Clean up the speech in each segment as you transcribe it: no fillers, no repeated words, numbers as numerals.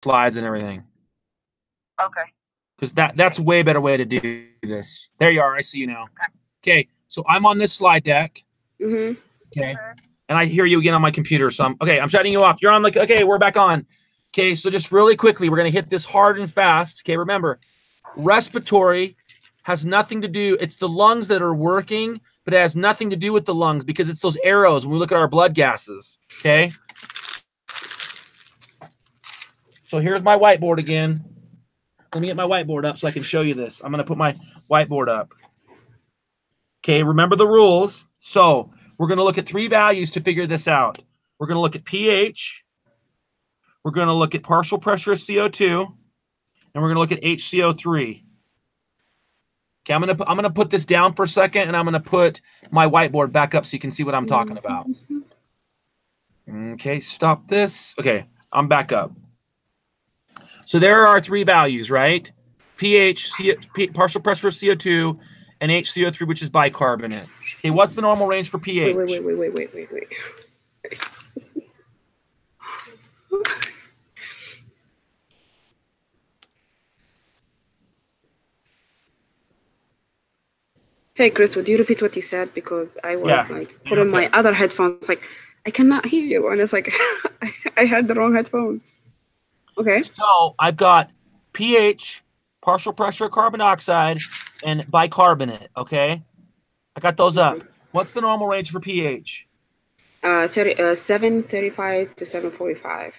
slides and everything. Okay. Because that's a way better way to do this. There you are. I see you now. Okay. So I'm on this slide deck. Mm-hmm. Okay. And I hear you again on my computer. So I'm shutting you off. You're on okay, we're back on. Okay, so just really quickly, we're gonna hit this hard and fast. Okay, remember, respiratory has nothing to do, it's the lungs that are working, but it has nothing to do with the lungs because it's those arrows when we look at our blood gases. Okay. So here's my whiteboard again. Let me get my whiteboard up so I can show you this. I'm gonna put my whiteboard up. Okay, remember the rules. So we're going to look at three values to figure this out. We're going to look at pH. We're going to look at partial pressure of CO2. And we're going to look at HCO3. Okay, I'm going to put this down for a second, and I'm going to put my whiteboard back up so you can see what I'm talking about. Okay, stop this. Okay, I'm back up. So there are our three values, right? pH, partial pressure of CO2, and HCO3, which is bicarbonate. Okay, what's the normal range for pH? Wait. Hey, Chris, would you repeat what you said? Because I was putting my other headphones, like, I cannot hear you. And it's like, I had the wrong headphones. Okay. So I've got pH, partial pressure of carbon dioxide, and bicarbonate, okay? I got those up. What's the normal range for pH? 735 to 745.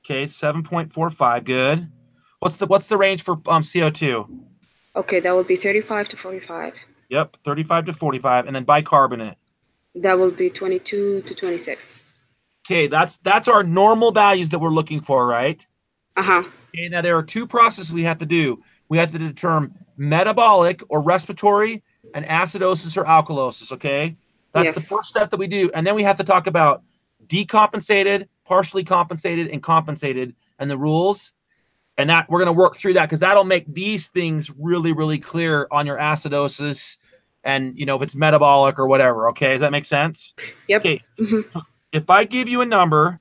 Okay, 7.45, good. What's the range for CO2? Okay, that would be 35 to 45. Yep, 35 to 45, and then bicarbonate. That will be 22 to 26. Okay, that's our normal values that we're looking for, right? Uh-huh. Okay, now there are two processes we have to do. We have to determine metabolic or respiratory and acidosis or alkalosis, okay? That's the first step that we do. And then we have to talk about decompensated, partially compensated, and compensated, and the rules. And that we're going to work through that because that'll make these things really, really clear on your acidosis and, if it's metabolic or whatever, okay? Does that make sense? Yep. Okay. Mm-hmm. If I give you a number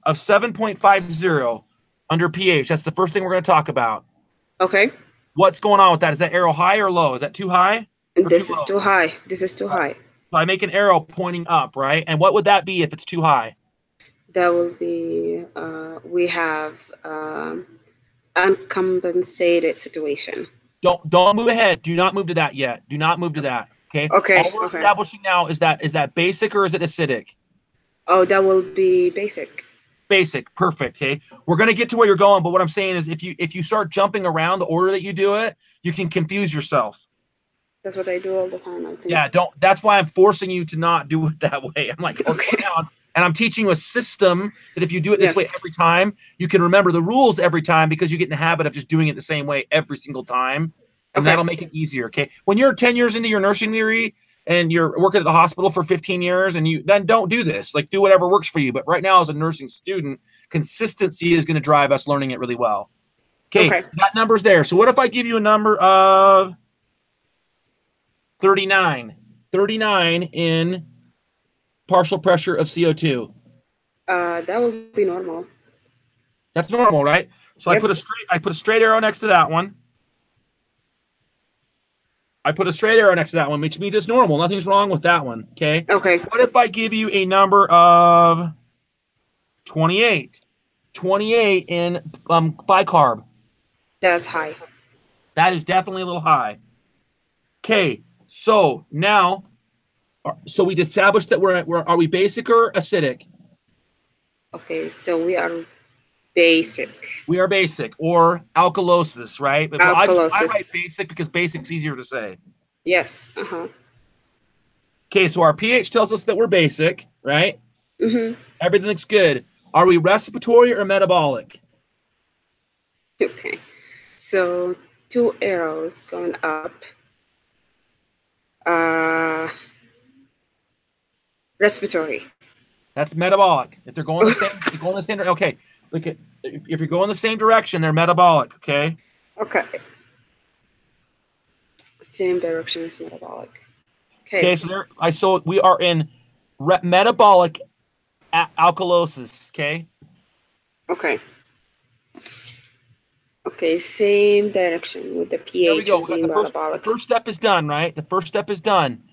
of 7.50 under pH, that's the first thing we're going to talk about. Okay. What's going on with that? Is that arrow high or low? Is that too high? This is too high. This is too high. So I make an arrow pointing up, right? And what would that be if it's too high? That will be, we have uncompensated situation. Don't move ahead. Do not move to that yet. Do not move to that. Okay. Okay. All we're establishing now is that basic or is it acidic? Oh, that will be basic. Basic. Perfect. Okay. We're going to get to where you're going, but what I'm saying is if you start jumping around the order that you do it, you can confuse yourself. That's what I do all the time, I think. Yeah, that's why I'm forcing you to not do it that way. I'm like, slow down. And I'm teaching you a system that if you do it this way every time, you can remember the rules every time because you get in the habit of just doing it the same way every single time. And that'll make it easier. Okay. When you're 10 years into your nursing degree and you're working at the hospital for 15 years and then don't do this, like do whatever works for you. But right now as a nursing student, consistency is going to drive us learning it really well. Okay. That number's there. So what if I give you a number of 39 in partial pressure of CO2? That will be normal. That's normal, right? So I put a straight arrow next to that one. I put a straight arrow next to that one, which means it's normal. Nothing's wrong with that one. Okay. Okay. What if I give you a number of 28? 28 in bicarb. That's high. That is definitely a little high. Okay. So now, we established that are we basic or acidic? Okay, so we are basic. We are basic or alkalosis, right? Alkalosis. I write basic because basic's easier to say. Yes. Uh-huh. Okay, so our pH tells us that we're basic, right? Mm-hmm. Everything looks good. Are we respiratory or metabolic? Okay, so 2 arrows going up. Respiratory. That's metabolic. If they're going the same, okay. Look at if you're going the same direction, they're metabolic. Okay. Okay. Same direction as metabolic. Okay. Okay. So we are in metabolic alkalosis. Okay. Okay. Okay, same direction with the pH. There we go. We got the first step is done, right? The first step is done.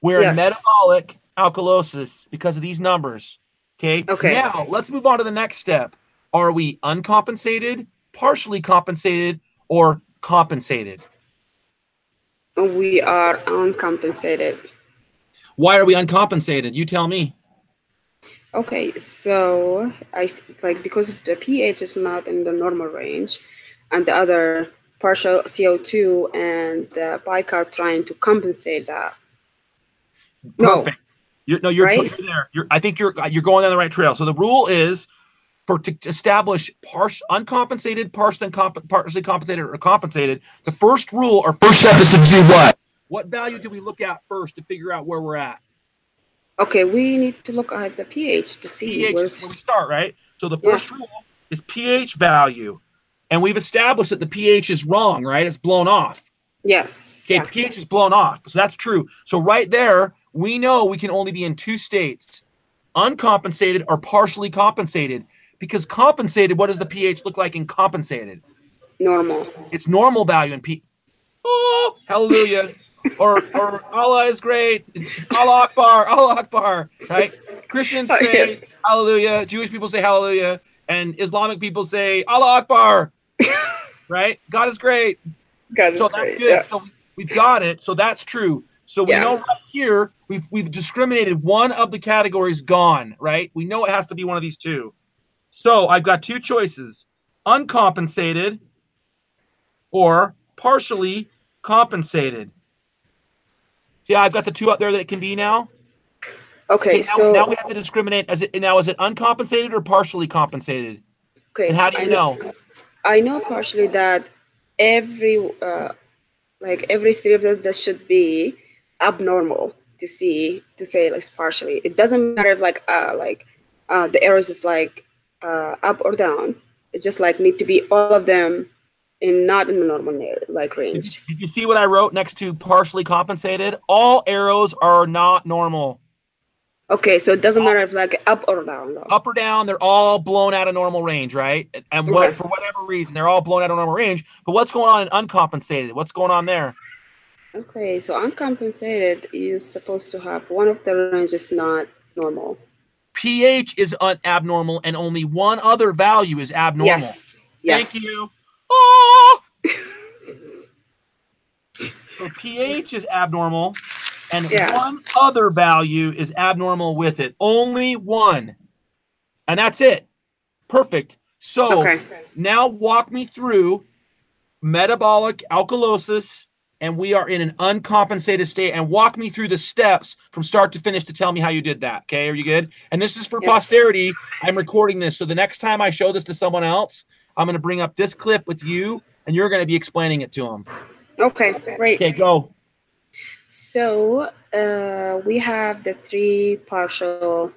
We're in metabolic alkalosis because of these numbers. Okay. Now let's move on to the next step. Are we uncompensated, partially compensated, or compensated? We are uncompensated. Why are we uncompensated? You tell me. Okay, so because the pH is not in the normal range, and the other partial CO2 and the bicarb trying to compensate that. Perfect. You're right? You're there. I think you're going on the right trail. So the rule is to establish uncompensated, partially compensated, or compensated. The first rule or first step is to do what? What value do we look at first to figure out where we're at? Okay, we need to look at the pH to see pH is where we start, right? So the first rule is pH value. And we've established that the pH is wrong, right? It's blown off. Yes. Okay, pH is blown off. So that's true. So right there, we know we can only be in two states, uncompensated or partially compensated. Because compensated, what does the pH look like in compensated? Normal. It's normal value in pH. Oh, hallelujah. or Allah is great. Allah Akbar, right? Christians say hallelujah. Jewish people say hallelujah. And Islamic people say Allah Akbar, right? God is great. God is great. That's good. Yeah. So we've got it. So that's true. So we know right here, we've discriminated one of the categories gone, right? We know it has to be one of these two. So I've got two choices, uncompensated or partially compensated. See, I've got the two up there that it can be now. Okay, so now we have to discriminate. Is it uncompensated or partially compensated? Okay. And how do you know? I know partially that every three of them that should be abnormal to say like partially. It doesn't matter if the arrows is up or down. It's just need to be all of them not in the normal range. Did you see what I wrote next to partially compensated? All arrows are not normal. Okay, so it doesn't matter if up or down. Though. Up or down, they're all blown out of normal range, right? And for whatever reason, they're all blown out of normal range. But what's going on in uncompensated? What's going on there? Okay, so uncompensated, you're supposed to have one of the ranges not normal. pH is abnormal, and only one other value is abnormal. Yes. Thank you. Oh! So pH is abnormal, and one other value is abnormal with it. Only one. And that's it. Perfect. So now walk me through metabolic alkalosis, and we are in an uncompensated state, and walk me through the steps from start to finish to tell me how you did that. Okay, are you good? And this is for posterity. I'm recording this, so the next time I show this to someone else, I'm going to bring up this clip with you, and you're going to be explaining it to them. Okay, great. Okay, go. So we have the three partial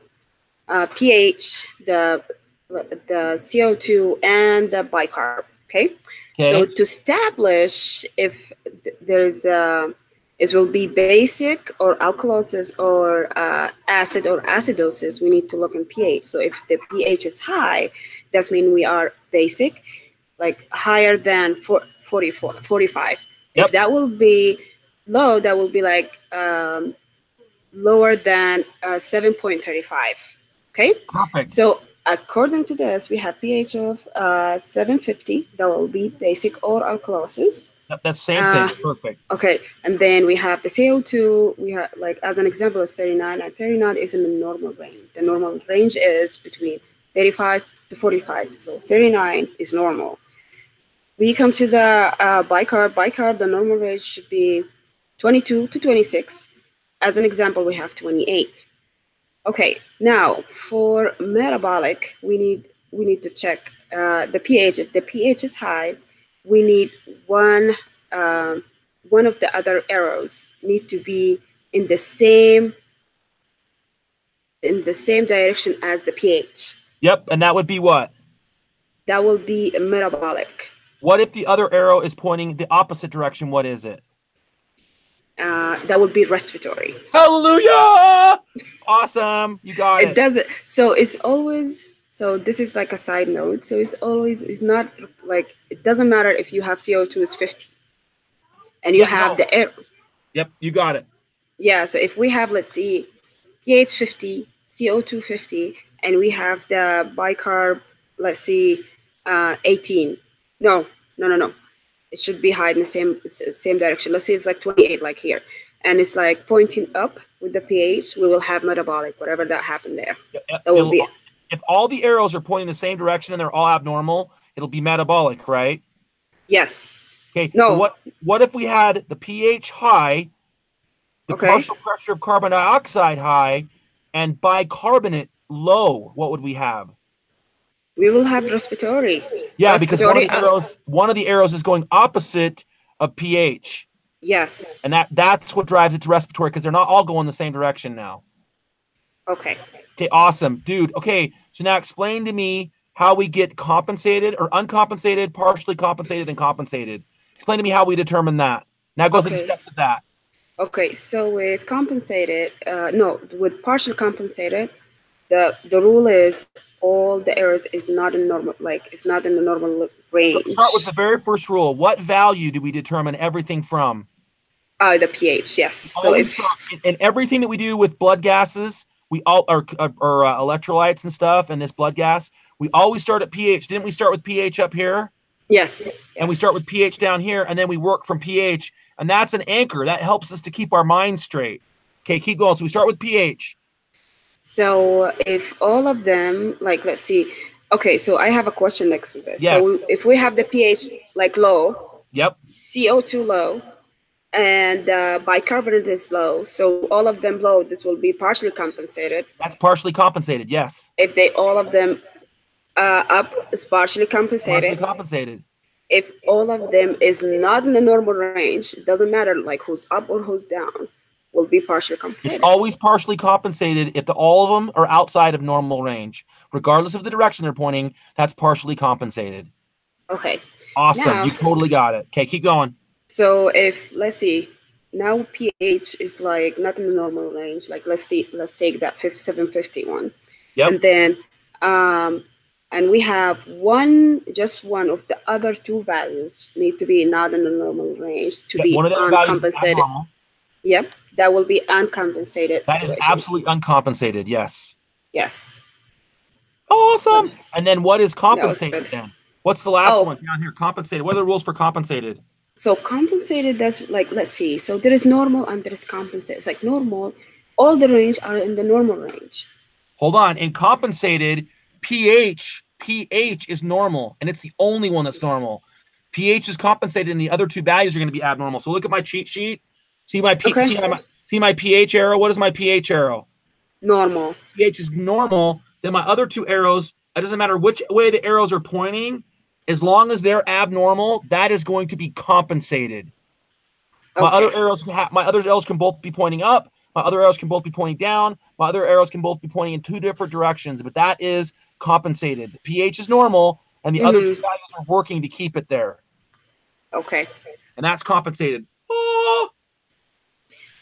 pH, the CO2, and the bicarb. Okay. So to establish if there's it will be basic or alkalosis or acid or acidosis, we need to look in pH. So if the pH is high, that means we are basic, higher than 45. If that will be low, that will be lower than 7.35. Okay. Perfect. So according to this, we have pH of 750. That will be basic or alkalosis. That's the same thing. Perfect. Okay. And then we have the CO2. We have, as an example, is 39. And 39 is in the normal range. The normal range is between 35 to 45. So 39 is normal. We come to the bicarb. Bicarb, the normal range should be 22 to 26. As an example, we have 28. Okay, now for metabolic, we need to check the pH. If the pH is high, we need one of the other arrows need to be in the same direction as the pH. Yep, and that would be what? That will be metabolic. What if the other arrow is pointing the opposite direction? What is it? That would be respiratory. Hallelujah! Awesome. You got it. It doesn't. So it's always, so this is a side note. So it's not like it doesn't matter if you have CO2 is 50 and you have the air. Yep, you got it. Yeah, so if we have, let's see, pH 50, CO2 50, and we have the bicarb, let's see, 18. No. It should be high in the same direction. Let's say it's like 28, like here. And it's like pointing up with the pH, we will have metabolic, whatever that happened there. That will be. If all the arrows are pointing the same direction and they're all abnormal, it'll be metabolic, right? Yes. Okay. No. What if we had the pH high, the partial pressure of carbon dioxide high, and bicarbonate low? What would we have? We will have respiratory. Yeah, because one of the arrows is going opposite of pH. Yes. And that's what drives it to respiratory, because they're not all going the same direction now. Okay. Okay, awesome. Dude, okay, so now explain to me how we get compensated or uncompensated, partially compensated, and compensated. Explain to me how we determine that. Now go through the steps of that. Okay, so with compensated, with partially compensated, the rule is all the errors is not in normal, like it's not in the normal range. Let's start with the very first rule. What value do we determine everything from? The pH, yes. So if in everything that we do with blood gases, we all or electrolytes and stuff, and this blood gas, we always start at pH. Didn't we start with pH up here? Yes. And we start with pH down here, and then we work from pH, and that's an anchor that helps us to keep our mind straight. Okay, keep going. So we start with pH. So if all of them, like, let's see. Okay, so I have a question next to this. Yes. So if we have the pH like low, yep, CO2 low, and bicarbonate is low, so all of them low, this will be partially compensated. That's partially compensated, yes. If they all of them up, is partially compensated. Partially compensated. If all of them is not in the normal range, it doesn't matter like who's up or who's down, will be partially compensated. It's always partially compensated if all of them are outside of normal range. Regardless of the direction they're pointing, that's partially compensated. Okay. Awesome. Now, you totally got it. Okay, keep going. So if, let's see, now pH is like not in the normal range. Like let's take that 751. Yep. And then and we have just one of the other two values need to be not in the normal range to be uncompensated. Yep. That will be uncompensated. That situation. Is absolutely uncompensated. Yes. Yes. Awesome. And then what is compensated then? What's the last one down here? Compensated. What are the rules for compensated? So compensated, that's like, let's see. So there is normal and there is compensated. It's like normal. All the range are in the normal range. Hold on. In compensated, pH is normal, and it's the only one that's normal. pH is compensated, and the other two values are going to be abnormal. So look at my cheat sheet. See my pH arrow? What is my pH arrow? Normal. pH is normal. Then my other two arrows, it doesn't matter which way the arrows are pointing, as long as they're abnormal, that is going to be compensated. Okay. My other arrows can both be pointing up. My other arrows can both be pointing down. My other arrows can both be pointing in two different directions, but that is compensated. pH is normal, and the other two values are working to keep it there. Okay. And that's compensated. Oh.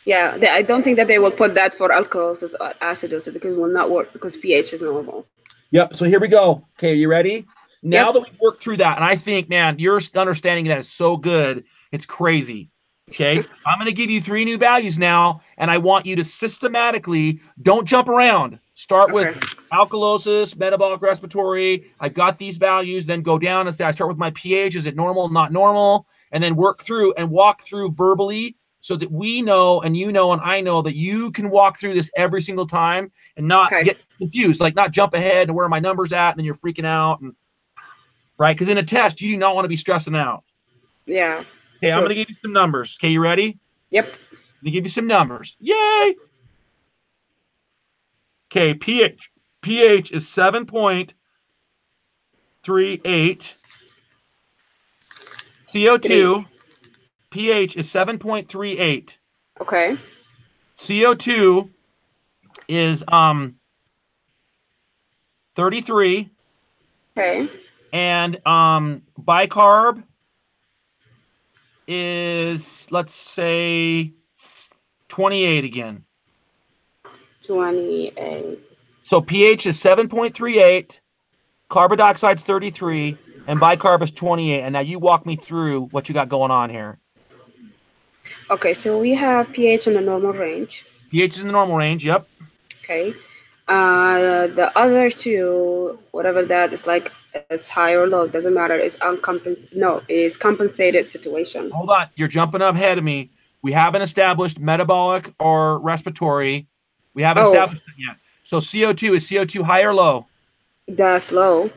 Yeah, I don't think that they will put that for alkalosis or acidosis because it will not work because pH is normal. Yep. So here we go. Okay, you ready? Now that we've worked through that, and I think, man, your understanding of that is so good. It's crazy. Okay. I'm going to give you 3 new values now, and I want you to systematically, don't jump around. Start with alkalosis, metabolic, respiratory. I've got these values. Then go down and say, I start with my pH. Is it normal, not normal? And then work through and walk through verbally so that we know, and you know, and I know that you can walk through this every single time and not get confused, like not jump ahead and where are my numbers at? And then you're freaking out. And right. Because in a test, you do not want to be stressing out. Yeah. Okay, I'm going to give you some numbers. Okay, you ready? Yep. I'm going to give you some numbers. Yay! Okay, pH is 7.38. CO2, pH is 7.38. Okay. CO2 is 33. Okay. And bicarb is, let's say, 28 again. 28. So pH is 7.38, carbon dioxide's 33, and bicarb is 28. And now you walk me through what you got going on here. Okay, so we have pH in the normal range. pH is in the normal range. Yep. Okay. The other two, whatever that is, like it's high or low, doesn't matter. It's uncompensated. No, it's compensated situation. Hold on, you're jumping up ahead of me. We haven't established metabolic or respiratory. We haven't established it yet. So CO2 is CO2 high or low? That's low.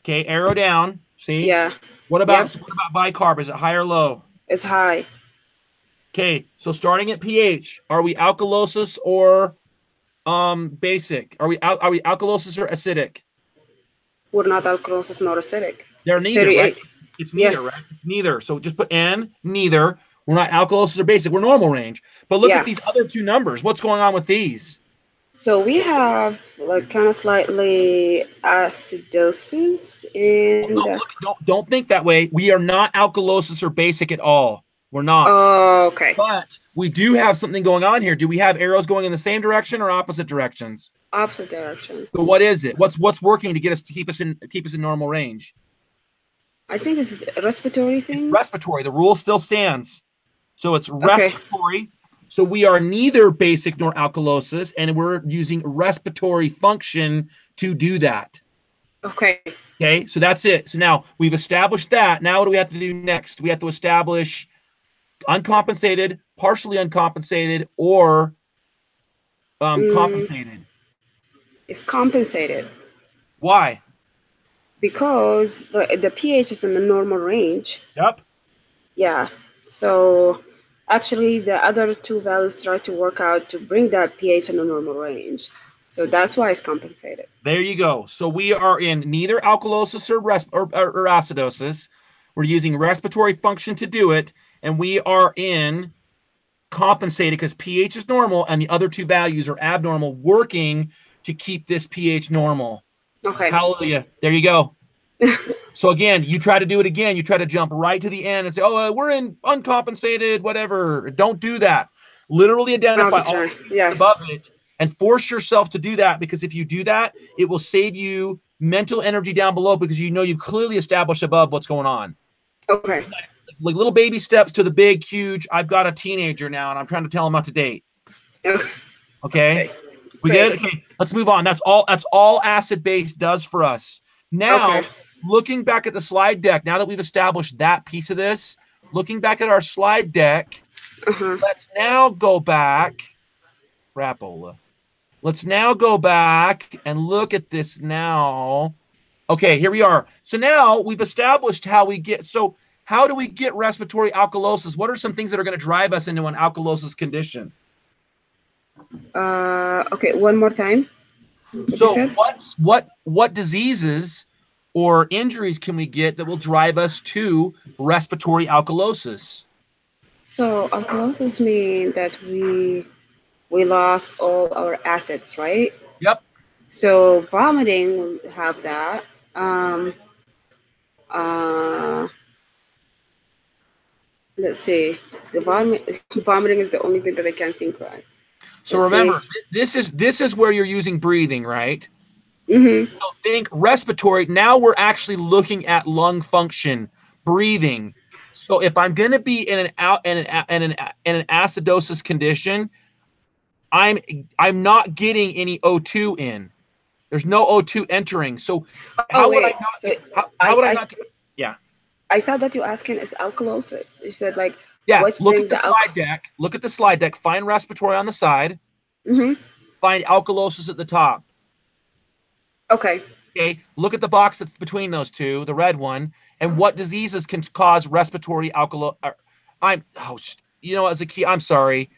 Okay, arrow down. See? Yeah. What about bicarb? Is it high or low? It's high. Okay, so starting at pH, are we alkalosis or basic? Are we alkalosis or acidic? We're not alkalosis nor acidic. They're neither, right? It's neither, right? It's neither. So just put N, neither. We're not alkalosis or basic. We're normal range. But look at these other two numbers. What's going on with these? So we have like kind of slightly acidosis in don't think that way. We are not alkalosis or basic at all. We're not. Oh, okay. But we do have something going on here. Do we have arrows going in the same direction or opposite directions? Opposite directions. So what is it? What's working to keep us in normal range? I think it's a respiratory thing. It's respiratory. The rule still stands. So it's respiratory. So we are neither basic nor alkalosis, and we're using respiratory function to do that. Okay. Okay, so that's it. So now we've established that. Now what do we have to do next? We have to establish uncompensated, partially uncompensated, or compensated. It's compensated. Why? Because the pH is in the normal range. Yep. Yeah. So actually, the other two values try to work out to bring that pH in the normal range. So that's why it's compensated. There you go. So we are in neither alkalosis or acidosis. We're using respiratory function to do it. And we are in compensated because pH is normal and the other two values are abnormal, working to keep this pH normal. Okay. Hallelujah. There you go. So again, you try to do it again. You try to jump right to the end and say, oh, we're in uncompensated, whatever. Don't do that. Literally identify all above it and force yourself to do that, because if you do that, it will save you mental energy down below, because you know you've clearly established above what's going on. Okay. Like little baby steps to the big, huge, I've got a teenager now and I'm trying to tell him how to date. Okay. We good? Okay. Let's move on. That's all acid base does for us. Now, looking back at the slide deck, now that we've established that piece of this, looking back at our slide deck, let's now go back. Crapola. Let's now go back and look at this now. Okay, here we are. So now we've established how we get, so how do we get respiratory alkalosis? What are some things that are going to drive us into an alkalosis condition? Okay, one more time. So what diseases or injuries can we get that will drive us to respiratory alkalosis? So alkalosis means that we lost all our acids, right? Yep. So vomiting will have that. Let's see. The vomiting is the only thing that I can think of. So remember, this is where you're using breathing, right? Mm-hmm. So think respiratory. Now we're actually looking at lung function, breathing. So if I'm going to be in an acidosis condition, I'm not getting any O2 in. There's no O2 entering. So how would I not get? Yeah. I thought that you're asking is alkalosis. You said like, yeah. Look at the slide deck. Look at the slide deck. Find respiratory on the side. Mm-hmm. Find alkalosis at the top. Okay. Okay. Look at the box that's between those two, the red one, and what diseases can cause respiratory alkalosis. As a key, I'm sorry.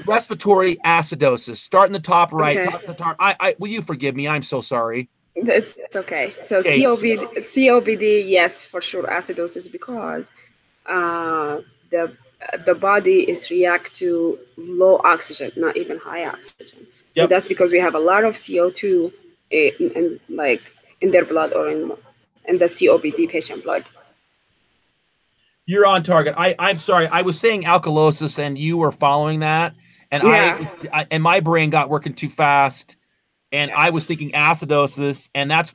Respiratory acidosis. Start in the top right. Okay. Top to the top. Will you forgive me? I'm so sorry. It's okay. So COPD, yes, for sure, acidosis, because the body is react to low oxygen, not even high oxygen. So that's because we have a lot of CO2 in their blood or in the COPD patient blood. You're on target. I'm sorry. I was saying alkalosis, and you were following that, and and my brain got working too fast, And I was thinking acidosis, and that's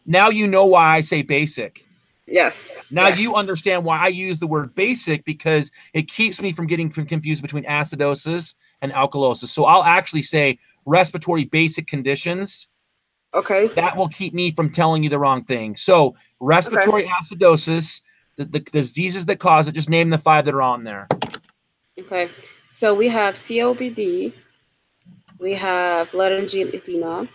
now you know why I say basic. Yes. Now you understand why I use the word basic, because it keeps me from getting confused between acidosis and alkalosis. So I'll actually say respiratory basic conditions. Okay. That will keep me from telling you the wrong thing. So respiratory acidosis, the diseases that cause it, just name the 5 that are on there. Okay. So we have COPD. We have laryngeal edema.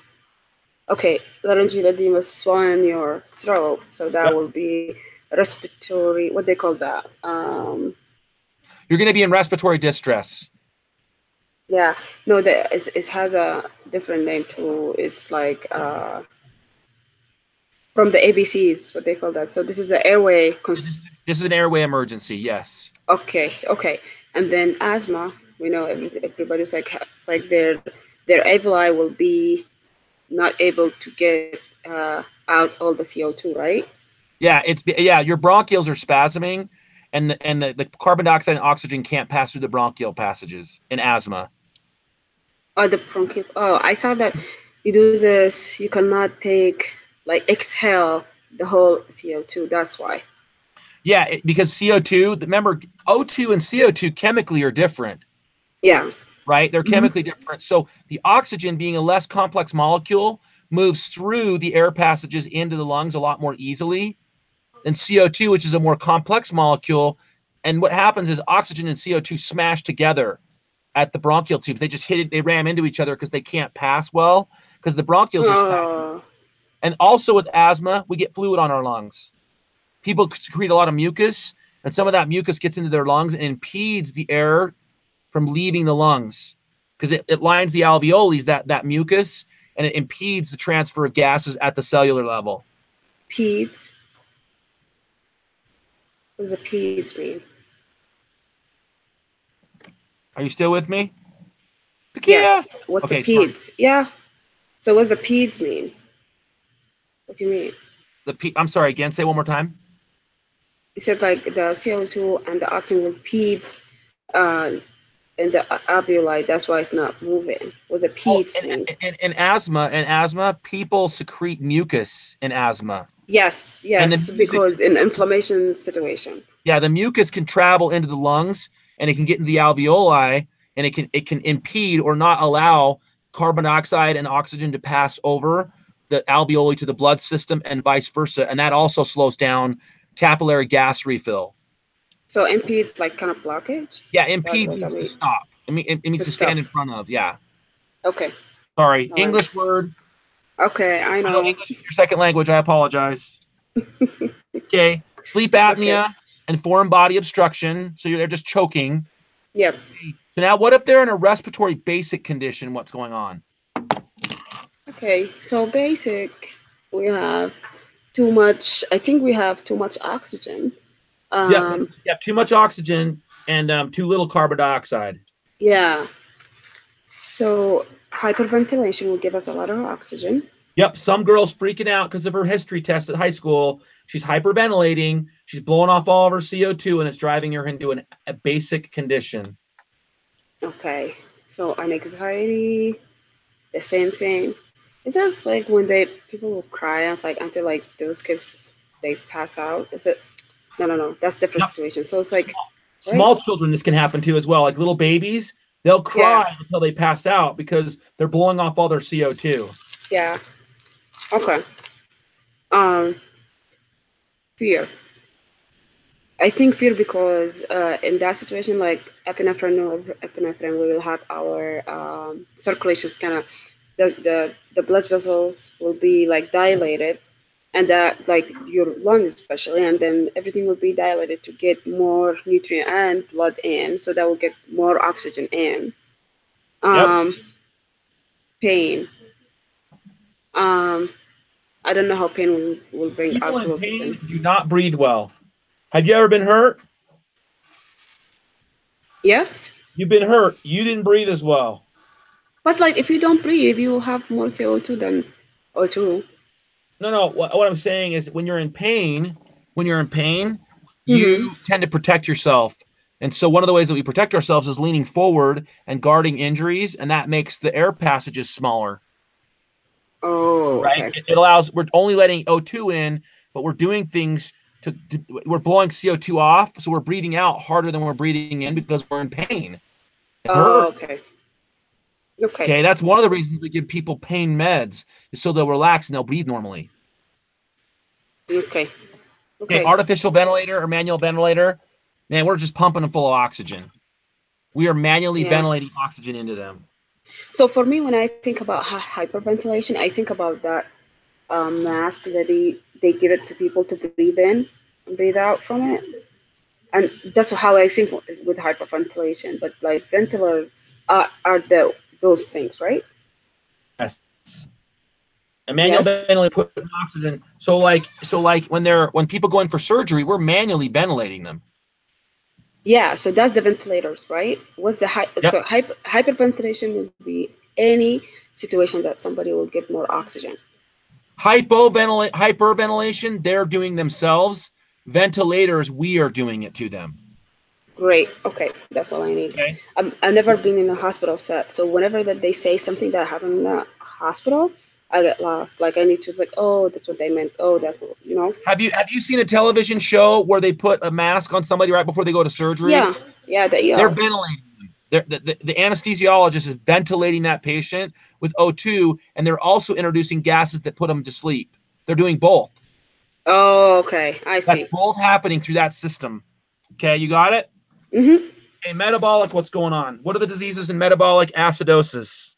Okay, laryngeal edema is swelling in your throat. So that will be respiratory, what they call that? You're going to be in respiratory distress. Yeah, no, it has a different name too. It's like from the ABCs, what they call that. So this is an airway. This is an airway emergency, yes. Okay. And then asthma, we know everybody's like, it's like their alveoli will be not able to get out all the CO2, right? Yeah, your bronchioles are spasming, and the carbon dioxide and oxygen can't pass through the bronchial passages in asthma. Oh, the bronchial. Oh, I thought that you do this, you cannot exhale the whole CO2. That's why. Yeah, because CO2, remember, O2 and CO2 chemically are different. Yeah. Right? They're chemically different. So the oxygen, being a less complex molecule, moves through the air passages into the lungs a lot more easily than CO2, which is a more complex molecule. And what happens is oxygen and CO2 smash together at the bronchial tubes. They just they ram into each other because they can't pass well, because the bronchioles are smashing. And also with asthma, we get fluid on our lungs. People secrete a lot of mucus, and some of that mucus gets into their lungs and impedes the air from leaving the lungs, because it lines the alveoli, that mucus, and it impedes the transfer of gases at the cellular level. Peds. What does a peds mean? Are you still with me? Yes. What's the peds? Sorry. Yeah. So what's the peds mean? What do you mean? I'm sorry, again, say one more time. You said like the CO2 and the oxygen will peds in the alveoli, that's why it's not moving. What the peds mean? And asthma, people secrete mucus in asthma. Yes, because in inflammation situation. Yeah, the mucus can travel into the lungs, and it can get into the alveoli, and it can impede or not allow carbon dioxide and oxygen to pass over the alveoli to the blood system, and vice versa. And that also slows down capillary gas refill. So impedes like kind of blockage? Yeah, impede means to stop. It means to stand in front of. Yeah. Okay. Sorry, English word. Okay, I know. English is your second language. I apologize. Okay. Sleep apnea and foreign body obstruction. So they're just choking. Yep. So now, what if they're in a respiratory basic condition? What's going on? Okay, so basic, we have too much. I think we have too much oxygen. Yeah, too much oxygen and too little carbon dioxide. Yeah. So hyperventilation will give us a lot of oxygen. Yep. Some girl's freaking out because of her history test at high school. She's hyperventilating. She's blowing off all of her CO2, and it's driving her into a basic condition. Okay. So anxiety, the same thing. Is that like when people will cry? And it's like until like those kids they pass out. Is it? No. That's a different situation. So it's like small children. This can happen to as well. Like little babies, they'll cry until they pass out because they're blowing off all their CO2. Yeah. Okay. Fear. I think fear because in that situation, like epinephrine, we will have our circulations kind of the blood vessels will be like dilated, and that like your lungs especially, and then everything will be dilated to get more nutrient and blood in, so that will get more oxygen in. Pain. I don't know how pain will bring alkalosis in. Do not breathe well. Have you ever been hurt? Yes. You've been hurt. You didn't breathe as well. But like, if you don't breathe, you will have more CO2 than O2. No. What I'm saying is, when you're in pain, you tend to protect yourself. And so one of the ways that we protect ourselves is leaning forward and guarding injuries, and that makes the air passages smaller. Oh, right? okay. It allows, we're only letting O2 in, but we're doing things we're blowing CO2 off. So we're breathing out harder than we're breathing in because we're in pain. It Oh, hurts. okay. Okay. Okay. That's one of the reasons we give people pain meds is so they'll relax and they'll breathe normally. Okay. Okay. Okay. Artificial ventilator or manual ventilator, man, we're just pumping them full of oxygen. We are manually Yeah. ventilating oxygen into them. So for me, when I think about hyperventilation, I think about that mask that they give it to people to breathe in and breathe out from it. And that's how I think with hyperventilation. But like ventilators are those things, right? Yes. A manual Yes. ventilator putting oxygen. So like when people go in for surgery, we're manually ventilating them. Yeah. So that's the ventilators, right? What's the Yep. so hyperventilation would be any situation that somebody will get more oxygen. Hyperventilation, they're doing themselves. Ventilators, we are doing it to them. Great. Okay, that's all I need. Okay. I've never been in a hospital set, so whenever that they say something that happened in a hospital, I get lost. Like I need to, it's like, oh, that's what they meant. Oh, that's what, you know. Have you seen a television show where they put a mask on somebody right before they go to surgery? Yeah, yeah, They're ventilating them. The anesthesiologist is ventilating that patient with O2, and they're also introducing gases that put them to sleep. They're doing both. Oh, okay, I see. That's both happening through that system. Okay, you got it? Mm-hmm. Okay, metabolic, what's going on? What are the diseases in metabolic acidosis?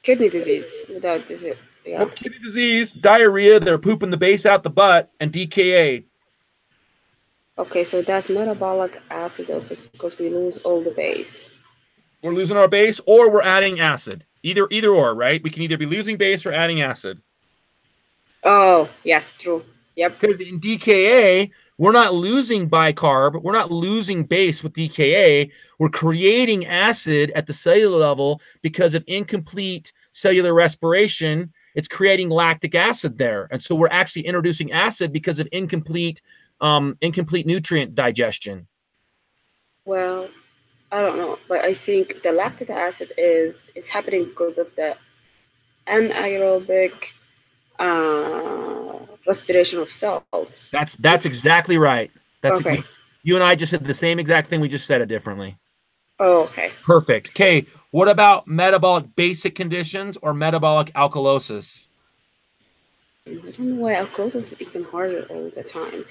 Kidney disease. Without disease. Yeah. Kidney disease, diarrhea, they're pooping the base out the butt, and DKA. Okay, so that's metabolic acidosis because we lose all the base. We're losing our base, or we're adding acid. Either or, right? We can either be losing base or adding acid. Oh, yes, true. Yep. Because in DKA, we're not losing bicarb. We're not losing base with DKA. We're creating acid at the cellular level because of incomplete cellular respiration. It's creating lactic acid there. And so we're actually introducing acid because of incomplete nutrient digestion. Well, I don't know, but I think the lactic acid is happening because of the anaerobic respiration of cells. That's exactly right. That's okay. You and I just said the same exact thing. We just said it differently. Oh, okay. Perfect. Okay. What about metabolic basic conditions or metabolic alkalosis? I don't know why alkalosis is even harder all the time.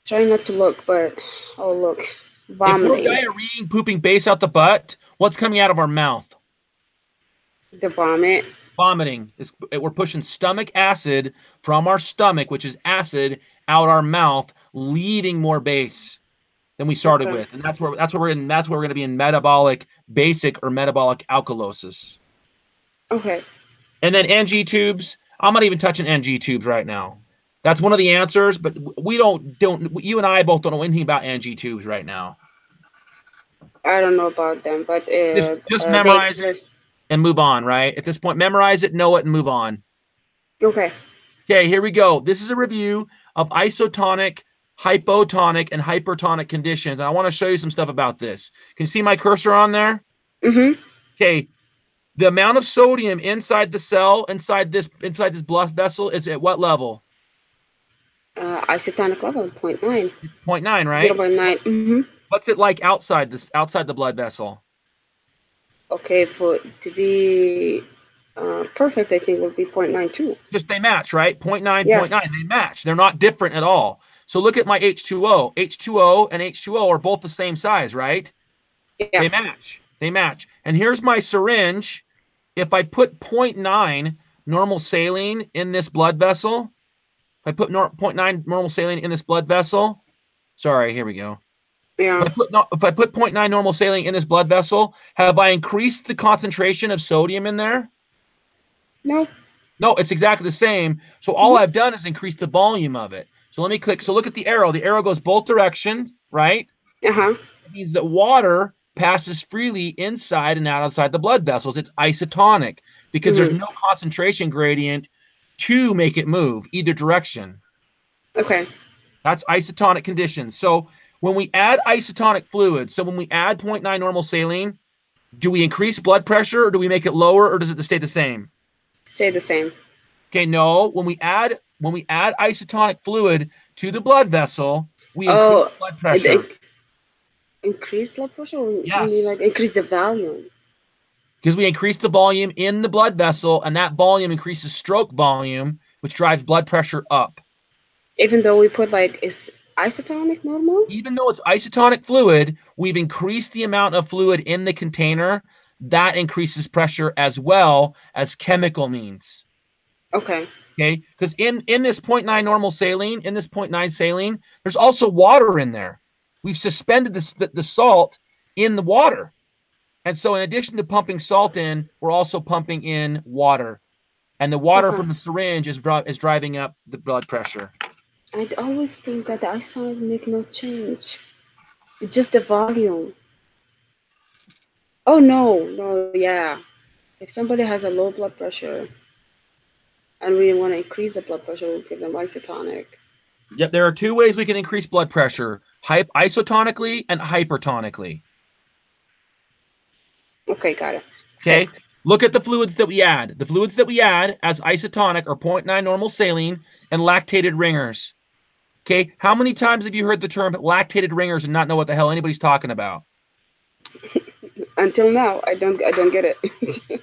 Try not to look, but oh look, vomiting. If we're diarrheaing, pooping base out the butt, what's coming out of our mouth? The vomit. Vomiting. We're pushing stomach acid from our stomach, which is acid, out our mouth, leaving more base than we started with, and that's where we're going to be in metabolic basic or metabolic alkalosis. Okay. And then NG tubes. I'm not even touching NG tubes right now. That's one of the answers, but we don't. You and I both don't know anything about NG tubes right now. I don't know about them, but just memorize it and move on. Right at this point, memorize it, know it, and move on. Okay. Okay, here we go. This is a review of isotonic, hypotonic, and hypertonic conditions, and I want to show you some stuff about this. Can you see my cursor on there? Mm-hmm. Okay. The amount of sodium inside the cell, inside this blood vessel, is at what level? Isotonic level, 0.9. 0.9, right? 0.9. Mm-hmm. What's it like outside the blood vessel? Okay, to be perfect, I think would be 0.92. Just they match, right? 0.9, yeah. 0.9, they match. They're not different at all. So look at my H2O. H2O and H2O are both the same size, right? Yeah. They match. They match. And here's my syringe. If I put 0.9 normal saline in this blood vessel, if I put 0.9 normal saline in this blood vessel, sorry, here we go. Yeah. If I put 0.9 normal saline in this blood vessel, have I increased the concentration of sodium in there? No. No, it's exactly the same. So all I've done is increase the volume of it. So let me click. So look at the arrow. The arrow goes both directions, right? Uh-huh. It means that water passes freely inside and outside the blood vessels. It's isotonic because there's no concentration gradient to make it move either direction. Okay. That's isotonic conditions. So when we add isotonic fluid, so when we add 0.9 normal saline, Do we increase blood pressure, or do we make it lower, or does it stay the same? Stay the same. Okay, no. When we add isotonic fluid to the blood vessel, we increase blood pressure. Increase blood pressure? You Yes. mean like increase the volume? Because we increase the volume in the blood vessel, and that volume increases stroke volume, which drives blood pressure up. Even though we put like, is isotonic normal? Even though it's isotonic fluid, we've increased the amount of fluid in the container. That increases pressure as well as chemical means. Okay. Okay, because in this 0.9 normal saline, in this 0.9 saline, there's also water in there. We've suspended the salt in the water. And so in addition to pumping salt in, we're also pumping in water. And the water from the syringe is driving up the blood pressure. I'd always think that the isotonic make no change. It's just the volume. Oh, no, yeah. If somebody has a low blood pressure and we want to increase the blood pressure, we'll give them isotonic. Yep, there are two ways we can increase blood pressure, isotonically and hypertonically. Okay, got it. Okay, look at the fluids that we add. The fluids that we add as isotonic are 0.9 normal saline and lactated ringers. Okay, how many times have you heard the term lactated ringers and not know what the hell anybody's talking about? Until now, I don't get it.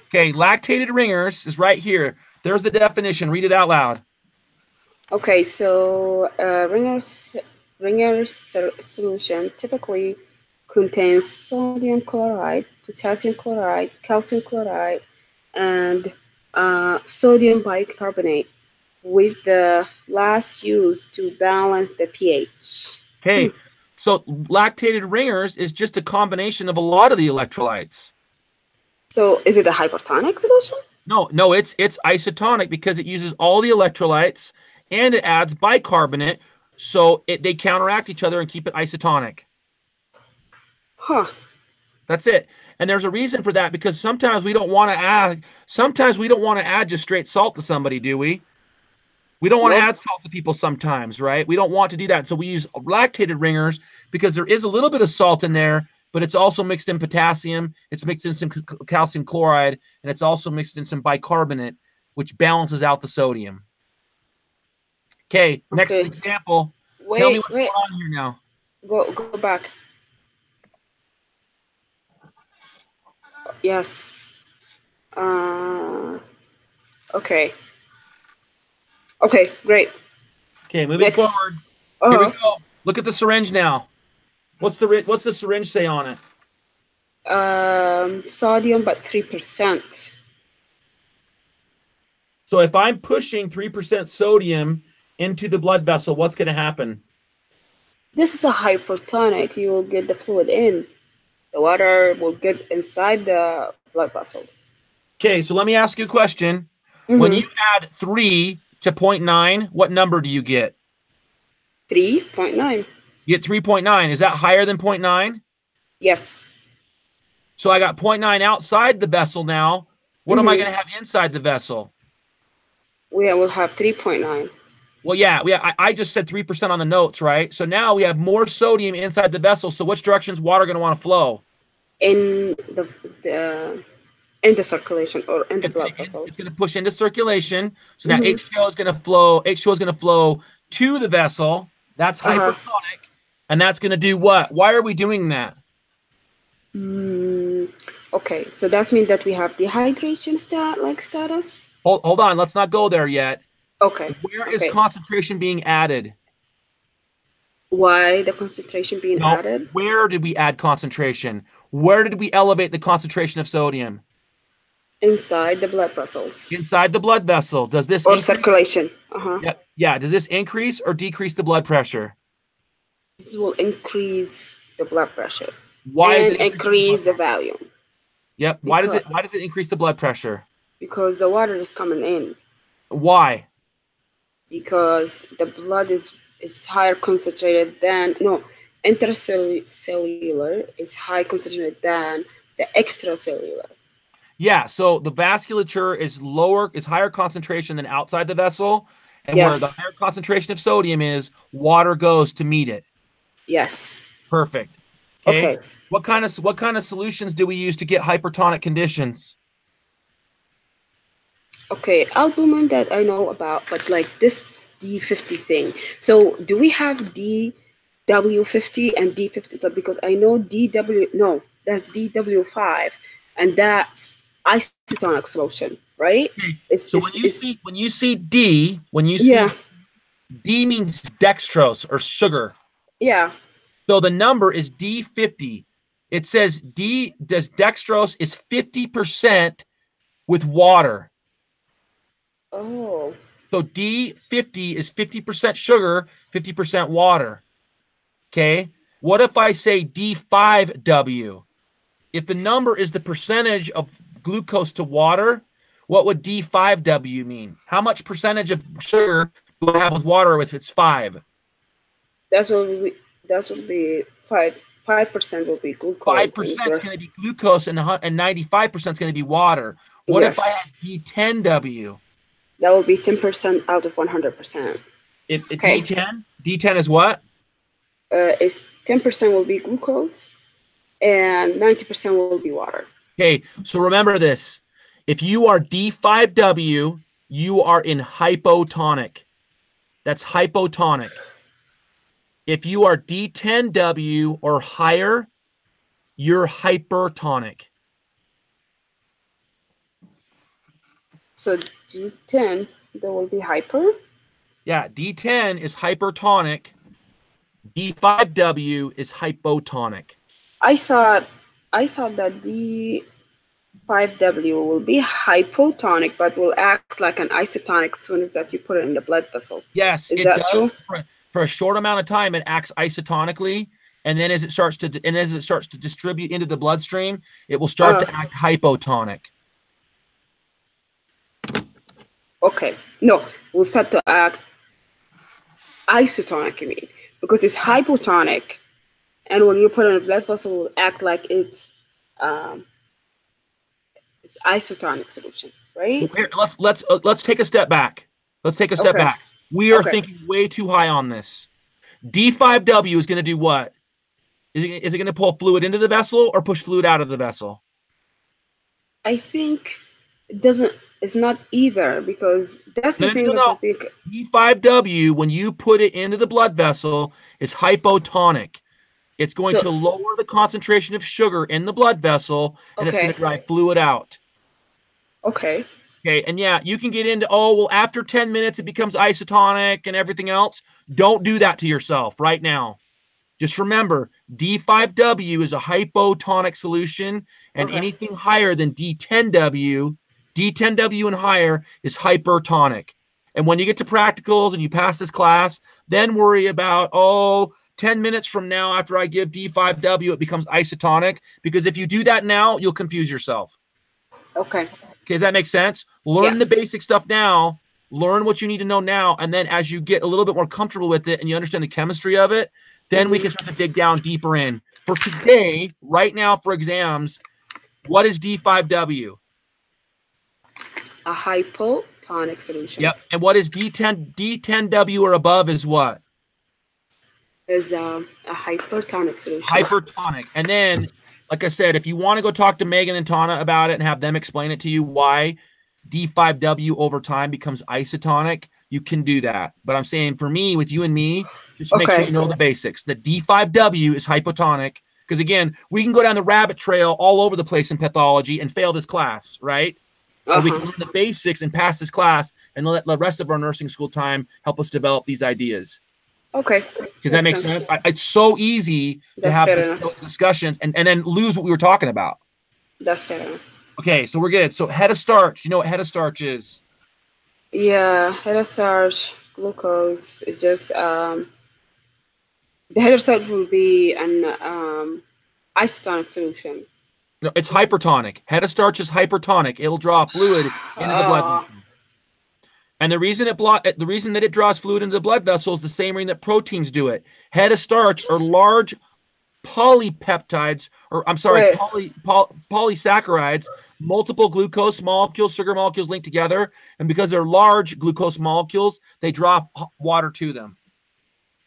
Okay, lactated ringers is right here. There's the definition. Read it out loud. Okay, so ringer solution typically contains sodium chloride, potassium chloride, calcium chloride, and sodium bicarbonate, with the last used to balance the pH. Okay, so lactated ringers is just a combination of a lot of the electrolytes. So is it a hypertonic solution? No, it's isotonic because it uses all the electrolytes and it adds bicarbonate, so they counteract each other and keep it isotonic. Huh. That's it. And there's a reason for that, because sometimes we don't want to add just straight salt to somebody, do we? We don't want to add salt to people sometimes, right? We don't want to do that. So we use lactated ringers because there is a little bit of salt in there, but it's also mixed in potassium, it's mixed in some calcium chloride, and it's also mixed in some bicarbonate, which balances out the sodium. Okay, next example. Tell me what's going on here now. Go back. Yes. Okay. Okay, great. Okay, moving forward. Here we go. Look at the syringe now. What's the syringe say on it? Sodium, but 3%. So if I'm pushing 3% sodium into the blood vessel, what's going to happen? This is a hypertonic. You will get the fluid in. The water will get inside the blood vessels. Okay, so let me ask you a question. When you add 3 to 0.9, what number do you get? 3.9. You get 3.9. Is that higher than 0.9? Yes. So I got 0.9 outside the vessel now. What am I going to have inside the vessel? We will have 3.9. Well, yeah, I just said 3% on the notes, right? So now we have more sodium inside the vessel. So which direction is water going to want to flow? In the circulation, or in the blood vessel. It's going to push into circulation. So now H2O is going to flow. H2O is going to flow to the vessel. That's hypertonic, and that's going to do what? Why are we doing that? Okay, so that means that we have dehydration status. Hold on, let's not go there yet. Okay. Where is concentration being added? Why the concentration being added? Where did we add concentration? Where did we elevate the concentration of sodium? Inside the blood vessels. Inside the blood vessel. Does this circulation? Yeah. Does this increase or decrease the blood pressure? This will increase the blood pressure. Why does it increase the volume? Yep. Why does it increase the blood pressure? Because the water is coming in. Why? Because the blood is higher concentrated than intracellular is high concentrated than the extracellular. Yeah, so the vasculature is higher concentration than outside the vessel, and where the higher concentration of sodium is, water goes to meet it. Yes. Perfect. Okay. Okay. What kind of solutions do we use to get hypertonic conditions? Okay, albumin that I know about, but like this D50 thing. So do we have DW50 and D50? Because I know no, that's DW5, and that's isotonic solution, right? Okay. It's, So it's, it's when you see D, yeah, D means dextrose or sugar. yeah. So the number is D50. It says dextrose is 50% with water. Oh, So D50 is 50% sugar, 50% water. Okay. What if I say D5W? If the number is the percentage of glucose to water, what would D5W mean? How much percentage of sugar do I have with water if it's 5? that's what we. That would be 5% will be glucose. 5% is going to be glucose and 95% is going to be water. What if I Yes, had D10W? that will be 10% out of 100%. If Okay. D10 is what? Is 10% will be glucose and 90% will be water. Okay, so remember this. If you are D5W, you are in hypotonic. That's hypotonic. If you are D10W or higher, you're hypertonic. So D10, there will be hyper. Yeah, D10 is hypertonic. D5W is hypotonic. I thought that D5W will be hypotonic, but will act like an isotonic as soon as that you put it in the blood vessel. Yes, Is it that does. true? For a short amount of time, it acts isotonically, and then as it starts to distribute into the bloodstream, it will start to act hypotonic. Okay, no, will start to act isotonic. You mean because it's hypotonic, and when you put it in a blood vessel, it will act like it's isotonic solution, right? Here, let's take a step back. Let's take a step back. We are thinking way too high on this. D5W is going to do what? Is it going to pull fluid into the vessel or push fluid out of the vessel? I think it doesn't. It's not either, because that's the thing that I think. D5W, when you put it into the blood vessel, is hypotonic. It's going to lower the concentration of sugar in the blood vessel, and it's going to drive fluid out. Okay. Okay, and yeah, you can get into, after 10 minutes, it becomes isotonic and everything else. Don't do that to yourself right now. Just remember, D5W is a hypotonic solution, and anything higher than D10W and higher is hypertonic. And when you get to practicals and you pass this class, then worry about, 10 minutes from now after I give D5W, it becomes isotonic. Because if you do that now, you'll confuse yourself. Okay. Does that make sense? Learn the basic stuff now. Learn what you need to know now. And then as you get a little bit more comfortable with it and you understand the chemistry of it, then we can start to dig down deeper in. For today, right now for exams, what is D5W? A hypotonic solution. Yep. And what is D10? D10W or above is what? Is a hypertonic solution. Hypertonic. And then, like I said, if you want to go talk to Megan and Tana about it and have them explain it to you why D5W over time becomes isotonic, you can do that. But I'm saying for me, with you and me, just make sure you know the basics. The D5W is hypotonic, because again, we can go down the rabbit trail all over the place in pathology and fail this class, right? Or we can learn the basics and pass this class and let the rest of our nursing school time help us develop these ideas. Okay. Does that make sense? It's so easy to have those discussions and then lose what we were talking about. That's fair enough. Okay, so we're good. So head of starch, you know what head of starch is? Yeah, head of starch, glucose. It's just the head of starch will be an isotonic solution. No, it's hypertonic. Head of starch is hypertonic. It'll draw fluid into the blood vessel. And the reason that it draws fluid into the blood vessel is the same reason that proteins do it. Head of starch are large polypeptides, polysaccharides, multiple glucose molecules, sugar molecules linked together. And because they're large glucose molecules, they draw water to them.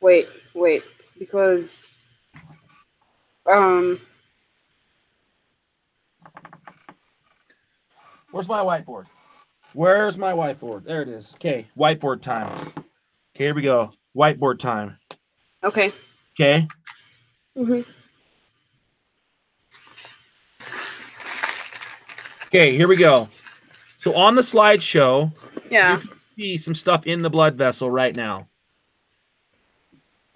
Wait, because Where's my whiteboard? Where's my whiteboard? There it is. Okay, whiteboard time. Okay, here we go. Whiteboard time. Okay. Okay. Okay, here we go. So on the slideshow, Yeah. you can see some stuff in the blood vessel right now.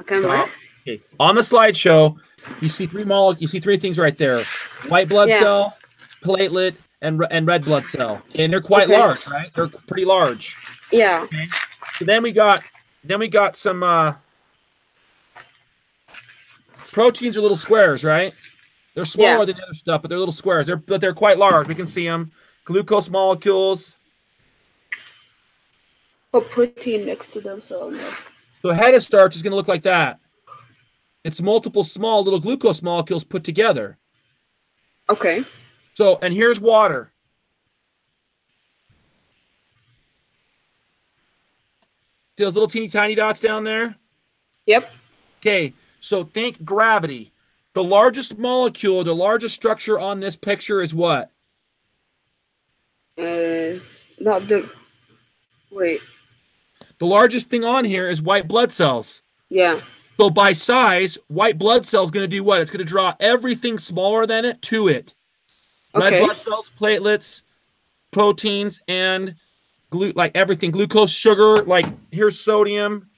Okay. Stop. Okay. On the slideshow, you see three things right there: white blood cell, platelet, and red blood cell. And they're quite large, right? They're pretty large. Yeah. Okay. So then we got some proteins are little squares, right? They're smaller than the other stuff, but they're little squares. They're quite large. We can see them. Glucose molecules. Put protein next to them, so a head of starch is going to look like that. It's multiple small little glucose molecules put together. Okay. So, and here's water. See those little teeny tiny dots down there? Yep. Okay, so think gravity. The largest molecule, the largest structure on this picture is what? Is not the... Wait. The largest thing on here is white blood cells. Yeah. So by size, white blood cell is going to do what? It's going to draw everything smaller than it to it. Red blood cells, platelets, proteins, and like everything. Glucose, sugar, like here's sodium.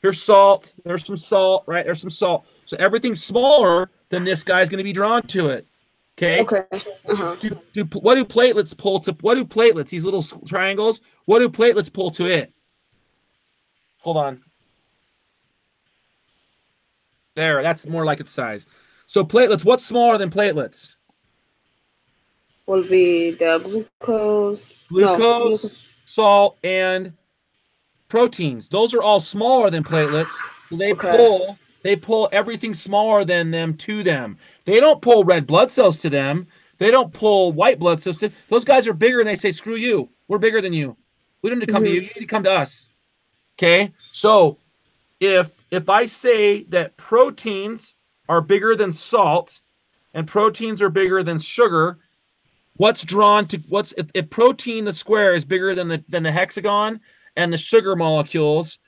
Here's salt. There's some salt, right? There's some salt. So everything's smaller than this guy's going to be drawn to it. Okay. Okay. What do platelets pull to? What do platelets? These little triangles. What do platelets pull to it? Hold on. There. That's more like its size. So platelets. What's smaller than platelets? Will be the glucose. Glucose, salt, and proteins. Those are all smaller than platelets. So they pull everything smaller than them to them. They don't pull red blood cells to them. They don't pull white blood cells to them. Those guys are bigger and they say, screw you. We're bigger than you. We don't need to come to you. You need to come to us. Okay? So if I say that proteins are bigger than salt and proteins are bigger than sugar, if protein, the square, is bigger than the hexagon and the sugar molecules,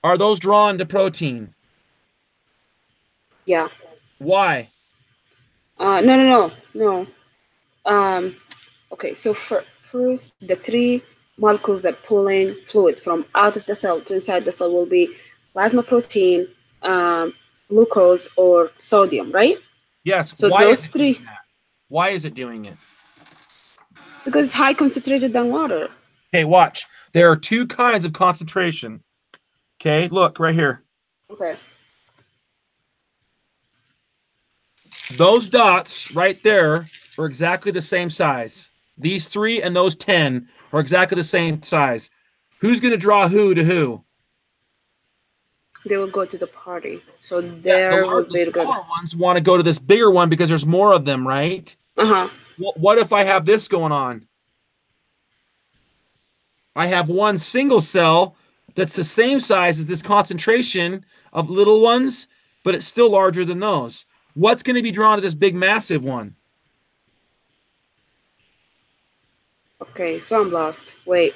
are those drawn to protein? Yeah. Why? No. Okay, so first, the three molecules that pull in fluid from out of the cell to inside the cell will be plasma protein, glucose, or sodium, right? Yes. So those three. Why is it doing it? Because it's high concentrated than water. Okay, watch. There are two kinds of concentration. Okay, look right here. Okay. Those dots right there are exactly the same size. These 3 and those 10 are exactly the same size. Who's going to draw who to who? They will go to the party. So the smaller ones want to go to this bigger one because there's more of them, right? Uh-huh. What if I have this going on? I have one single cell that's the same size as this concentration of little ones, but it's still larger than those. What's going to be drawn to this big, massive one? Okay, so I'm lost. Wait.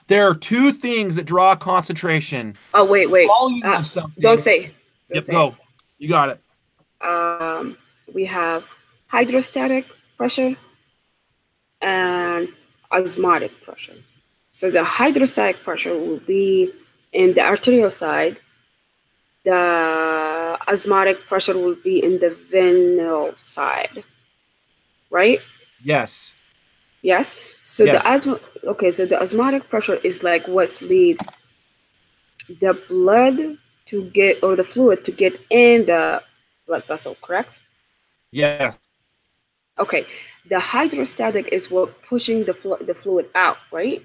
There are two things that draw concentration. Oh, wait. Don't say. Go. You got it. We have hydrostatic pressure and osmotic pressure. So the hydrostatic pressure will be in the arterial side. The osmotic pressure will be in the venous side, right? Yes. Yes. So the osmotic pressure is like what leads the blood to get, or the fluid to get in the blood vessel, correct? Yeah. Okay. The hydrostatic is what pushing the fluid out, right?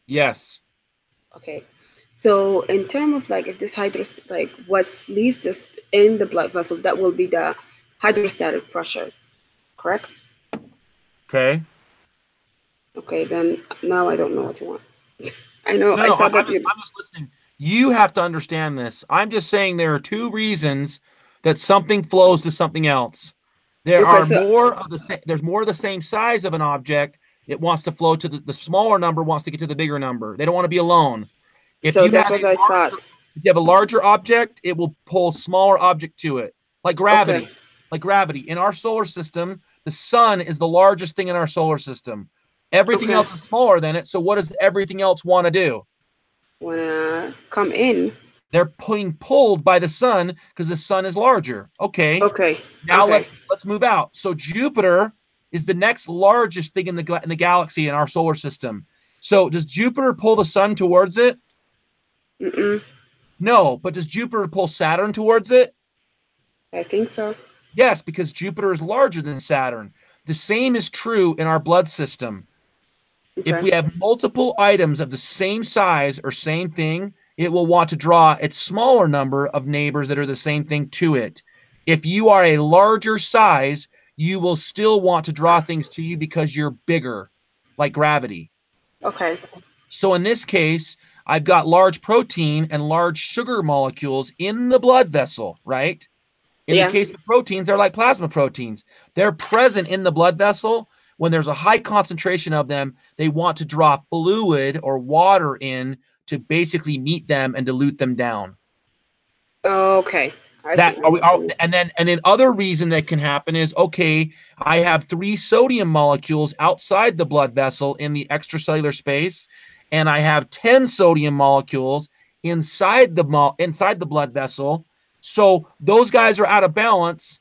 Yes. Okay. So in terms of like, if this what leads this in the blood vessel, that will be the hydrostatic pressure, correct? Okay. Okay, then now I don't know what you want. I know. No, I'm just listening. You have to understand this. I'm just saying there are two reasons that something flows to something else. There Okay, are so more of the there's more of the same size of an object. It wants to flow to the smaller number wants to get to the bigger number. They don't want to be alone. If so you that's have what I thought. if you have a larger object, it will pull smaller object to it, like gravity. Okay. Like gravity. In our solar system, the sun is the largest thing in our solar system. Everything Okay. else is smaller than it. So what does everything else want to do? Wanna come in? They're being pulled by the sun because the sun is larger. Okay. Okay. Now Okay. let's move out. So Jupiter is the next largest thing in the galaxy in our solar system. So does Jupiter pull the sun towards it? Mm-mm. No, but does Jupiter pull Saturn towards it? I think so. Yes, because Jupiter is larger than Saturn. The same is true in our blood system. Okay. If we have multiple items of the same size or same thing, it will want to draw its smaller number of neighbors that are the same thing to it. If you are a larger size, you will still want to draw things to you because you're bigger, like gravity. Okay. So in this case, I've got large protein and large sugar molecules in the blood vessel, right? In the case of proteins, they're like plasma proteins. They're present in the blood vessel. When there's a high concentration of them, they want to draw fluid or water in to basically meet them and dilute them down. Okay. And then other reason that can happen is, okay, I have 3 sodium molecules outside the blood vessel in the extracellular space, and I have 10 sodium molecules inside the blood vessel. So those guys are out of balance.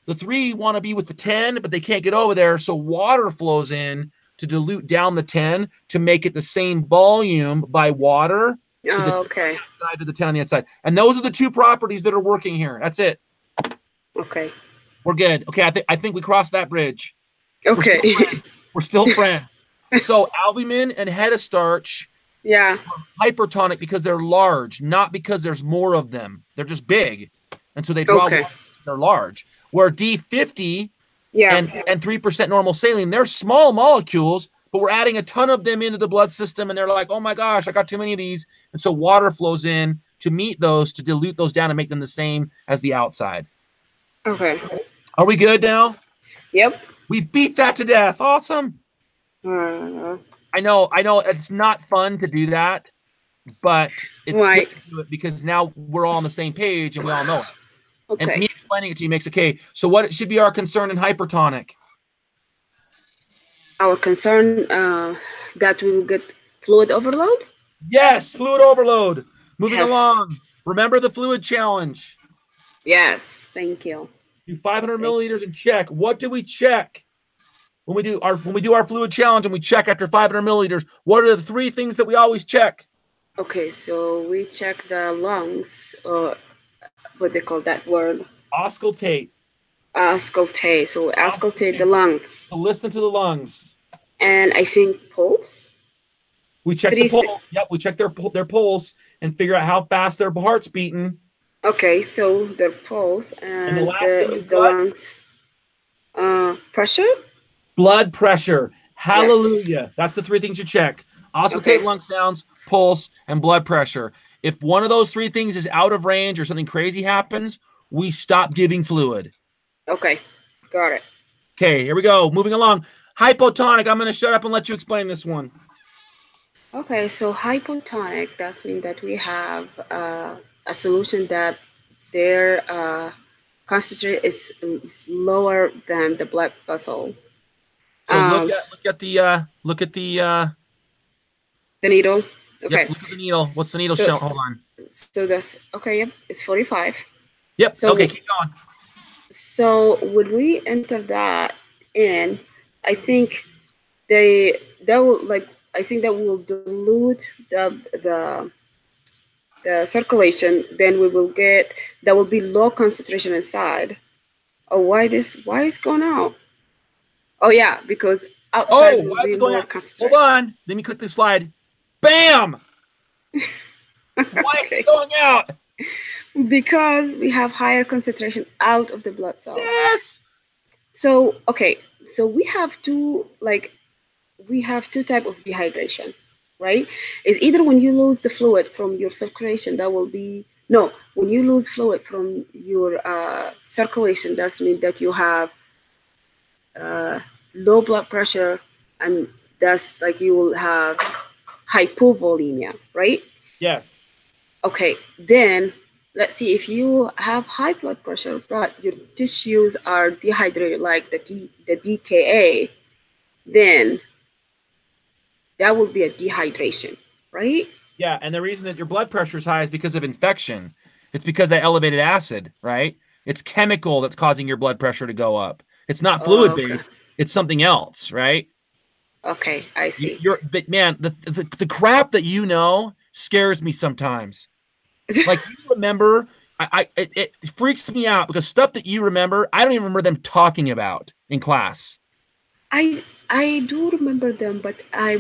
The 3 want to be with the 10, but they can't get over there. So water flows in to dilute down the 10 to make it the same volume by water to the okay. side to the 10 on the inside. And those are the 2 properties that are working here. That's it. Okay. We're good. Okay, I think we crossed that bridge. Okay. We're still friends. So albumin and hetastarch Yeah. hypertonic because they're large, not because there's more of them. They're just big. And so they draw water, they're large. Where D50 and 3% normal saline, they're small molecules, but we're adding a ton of them into the blood system, and they're like, oh my gosh, I got too many of these. And so water flows in to meet those, to dilute those down and make them the same as the outside. Okay. Are we good now? Yep. We beat that to death. Awesome. I know it's not fun to do that, but it's good to do it because now we're all on the same page and we all know it. Okay. And me explaining it to you makes it okay. So what should be our concern in hypertonic? Our concern that we will get fluid overload? Yes, fluid overload. Moving along. Remember the fluid challenge. Yes, thank you. Do 500 milliliters and check. What do we check when we do our fluid challenge and we check after 500 milliliters? What are the 3 things that we always check? Okay, so we check the lungs, or what they call that word? Auscultate. Auscultate. So we auscultate the lungs. So listen to the lungs. And I think pulse. We check the pulse. Yep, we check their pulse and figure out how fast their heart's beating. Okay, so their pulse and the lungs. Pressure? Blood pressure. Hallelujah. Yes. That's the 3 things you check. Auscultate, lung sounds, pulse, and blood pressure. If one of those 3 things is out of range or something crazy happens, we stop giving fluid. Okay, got it. Okay, here we go. Moving along. Hypotonic. I'm going to shut up and let you explain this one. Okay, so hypotonic, that means that we have a solution that their concentration is lower than the blood vessel. So look at the needle. Okay. Yep, look at the needle. What's the needle show? Hold on. So that's okay. Yep, it's 45. Yep. So, okay, keep going. So would we enter that in? I think that will dilute the circulation. Then we will get there will be low concentration inside. Oh, why is going out? Oh yeah, because outside will be more concentration. Hold on. Let me click this slide. Bam! Why is it going out? Because we have higher concentration out of the blood cell. Yes. So we have 2 types of dehydration. right? Is either when you lose the fluid from your circulation, that will be no. When you lose fluid from your circulation, that's mean that you have low blood pressure, and that's like you will have hypovolemia, right? Yes. Okay, then let's see, if you have high blood pressure but your tissues are dehydrated, like the DKA, then that will be a dehydration, right? Yeah, and the reason that your blood pressure is high is because of infection. It's because of that elevated acid, right? It's chemical that's causing your blood pressure to go up. It's not fluid Okay. based. It's something else, right? Okay, I see. But man, the crap that you know scares me sometimes. Like, you remember, it freaks me out because stuff that you remember, I don't even remember them talking about in class. I do remember them, but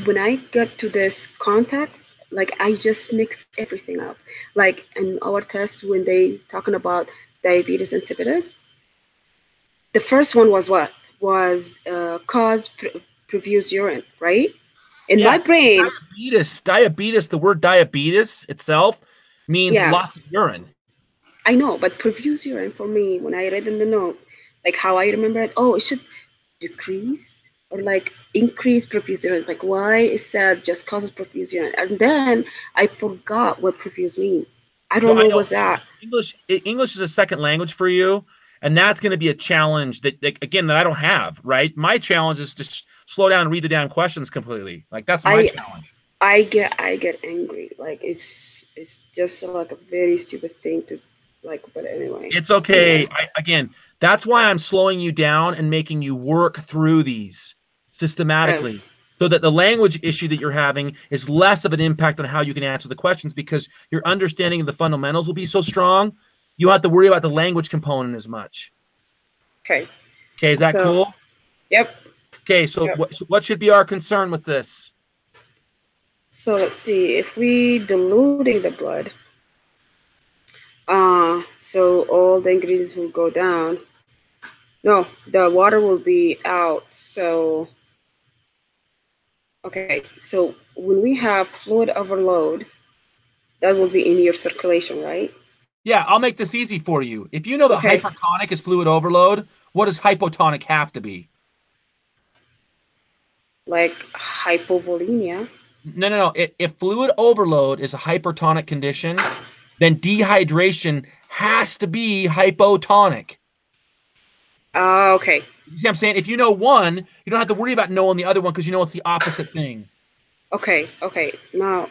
when I get to this context, like I just mixed everything up. Like in our test, when they talking about diabetes insipidus, the first one was what was cause previous urine, right? In my brain, diabetes. The word diabetes itself means yeah, lots of urine. I know, but previous urine for me, when I read in the note, like how I remember it, oh, it should decrease or like increase profuse urine. It's like, why is that just causes profuse urine? And then I forgot what profuse mean. I don't know what's that. English is a second language for you, and that's going to be a challenge that again, that I don't have, right? My challenge is to slow down and read the damn questions completely. Like, that's my challenge. I get angry. Like it's just like a very stupid thing to like, but anyway. It's okay. Again, that's why I'm slowing you down and making you work through these systematically, so that the language issue that you're having is less of an impact on how you can answer the questions, because your understanding of the fundamentals will be so strong. You don't have to worry about the language component as much. Okay. Okay, is that cool? Yep. Okay, so yep. What should be our concern with this? So let's see, if we diluting the blood, so all the ingredients will go down. No, the water will be out. So, okay, so when we have fluid overload, that will be in your circulation, right? Yeah, I'll make this easy for you. If you know that hypertonic is fluid overload, what does hypotonic have to be? Like hypovolemia. No. If fluid overload is a hypertonic condition, then dehydration has to be hypotonic. Okay. You see what I'm saying? If you know one, you don't have to worry about knowing the other one, because you know it's the opposite thing. Okay. Now,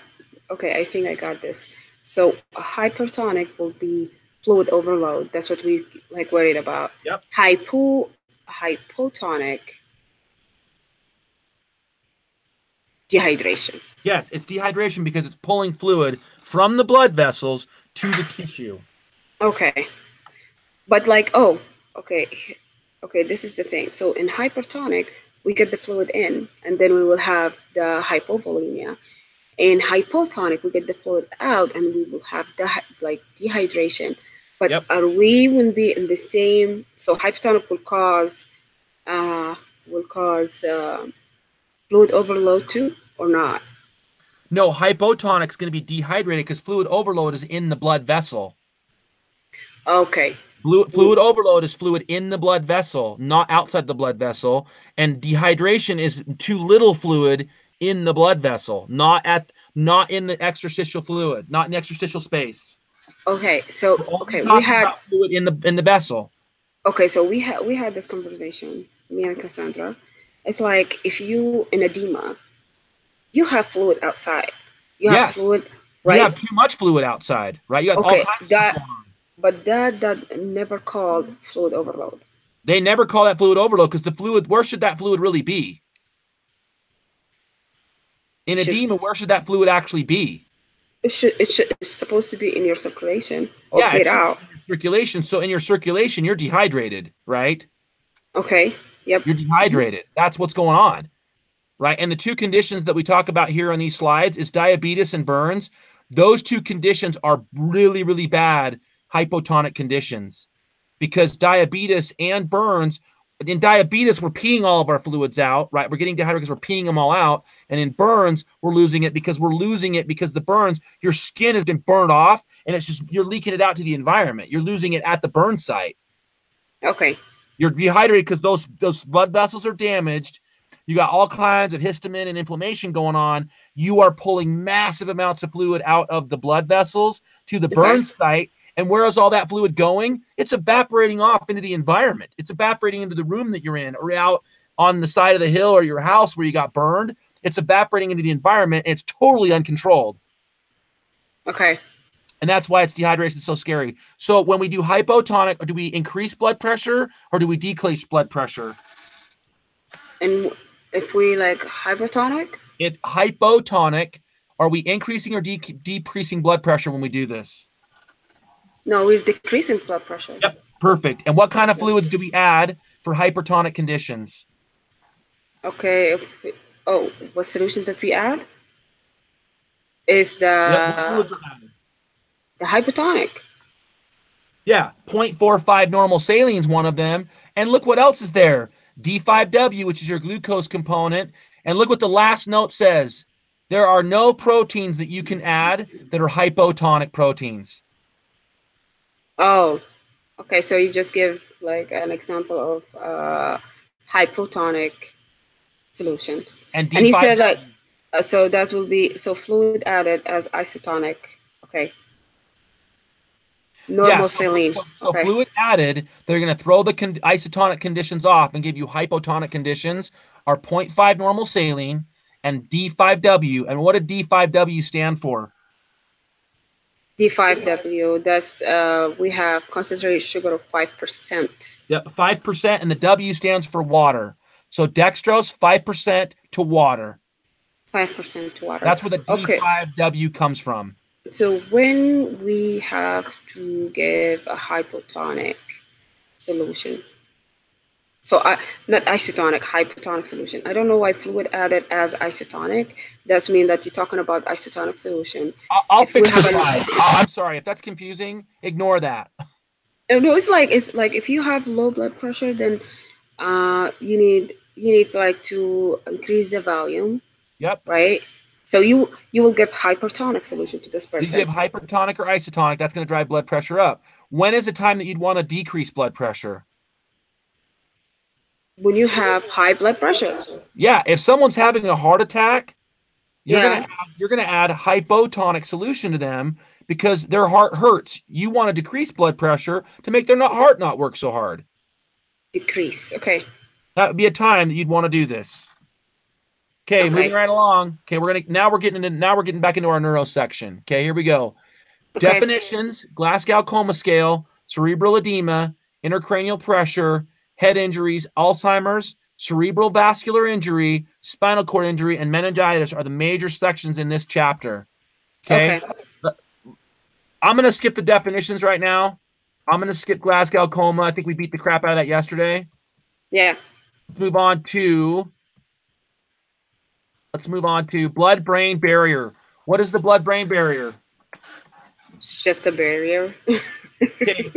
I think I got this. So a hypertonic will be fluid overload. That's what we like worried about. Yep. Hypotonic, dehydration. Yes, it's dehydration because it's pulling fluid from the blood vessels to the tissue. Okay. But like, okay, this is the thing. So in hypertonic, we get the fluid in, and then we will have the hypovolemia. In hypotonic, we get the fluid out, and we will have the dehydration. But are we will be in the same? So hypotonic will cause fluid overload too, or not? No, hypotonic is going to be dehydrated because fluid overload is in the blood vessel. Okay. Fluid overload is fluid in the blood vessel, not outside the blood vessel. And dehydration is too little fluid in the blood vessel, not in the interstitial fluid, not in interstitial space. Okay, so we had fluid in the vessel. Okay, so we had this conversation, me and Cassandra. It's like if you in edema, you have fluid outside. You have fluid, right? You have too much fluid outside, right? You have all kinds of stuff going on. But that never called fluid overload. They never call that fluid overload because the fluid, where should that fluid really be? In edema, where should that fluid actually be? It's supposed to be in your circulation or get out. Circulation. So in your circulation, you're dehydrated, right? Okay. Yep. You're dehydrated. That's what's going on, right? And the two conditions that we talk about here on these slides is diabetes and burns. Those two conditions are really, really bad hypotonic conditions, because diabetes and burns in diabetes, we're peeing all of our fluids out, right? We're getting dehydrated because we're peeing them all out. And in burns, we're losing it because the burns, your skin has been burned off and it's just, you're leaking it out to the environment. You're losing it at the burn site. Okay. You're dehydrated because those blood vessels are damaged. You got all kinds of histamine and inflammation going on. You are pulling massive amounts of fluid out of the blood vessels to the burn site. And where is all that fluid going? It's evaporating off into the environment. It's evaporating into the room that you're in, or out on the side of the hill or your house where you got burned. It's evaporating into the environment, and it's totally uncontrolled. Okay. And that's why it's dehydration is so scary. So when we do hypotonic, do we increase blood pressure or do we decrease blood pressure? And if we like hypotonic? If hypotonic, are we increasing or decreasing blood pressure when we do this? No, we're decreasing blood pressure. Yep, perfect. And what kind of fluids do we add for hypertonic conditions? Okay. What solution that we add? Is the hypotonic. Yeah, 0.45 normal saline is one of them. And look what else is there. D5W, which is your glucose component. And look what the last note says. There are no proteins that you can add that are hypotonic proteins. Oh, okay. So you just give like an example of hypotonic solutions. And he said that, so that will be, so fluid added as isotonic. Okay. Normal saline. So fluid added, they're going to throw the isotonic conditions off and give you hypotonic conditions are 0.5 normal saline and D5W. And what did D5W stand for? D5W, that's we have concentrated sugar of 5%. Yep, 5%, and the W stands for water. So dextrose, 5% to water. 5% to water. That's where the D5W comes from. So when we have to give a hypotonic solution, so not isotonic, hypotonic solution. I don't know why fluid added as isotonic. That's mean that you're talking about isotonic solution. I'll fix the slide. I'm sorry if that's confusing. Ignore that. No, it's like if you have low blood pressure, then you need like to increase the volume. Yep. Right. So you will give hypertonic solution to this person. You give hypertonic or isotonic. That's going to drive blood pressure up. When is the time that you'd want to decrease blood pressure? When you have high blood pressure. Yeah, if someone's having a heart attack, you're gonna add hypotonic solution to them because their heart hurts. You want to decrease blood pressure to make their heart not work so hard. Decrease. Okay. That would be a time that you'd want to do this. Okay, moving right along. Okay, we're getting back into our neuro section. Okay, here we go. Okay. Definitions: Glasgow-Coma scale, cerebral edema, intracranial pressure, head injuries, Alzheimer's, cerebral vascular injury, spinal cord injury, and meningitis are the major sections in this chapter. Okay. I'm going to skip the definitions right now. I'm going to skip Glasgow-Coma. I think we beat the crap out of that yesterday. Yeah. Let's move on to blood-brain barrier. What is the blood-brain barrier? It's just a barrier. Okay.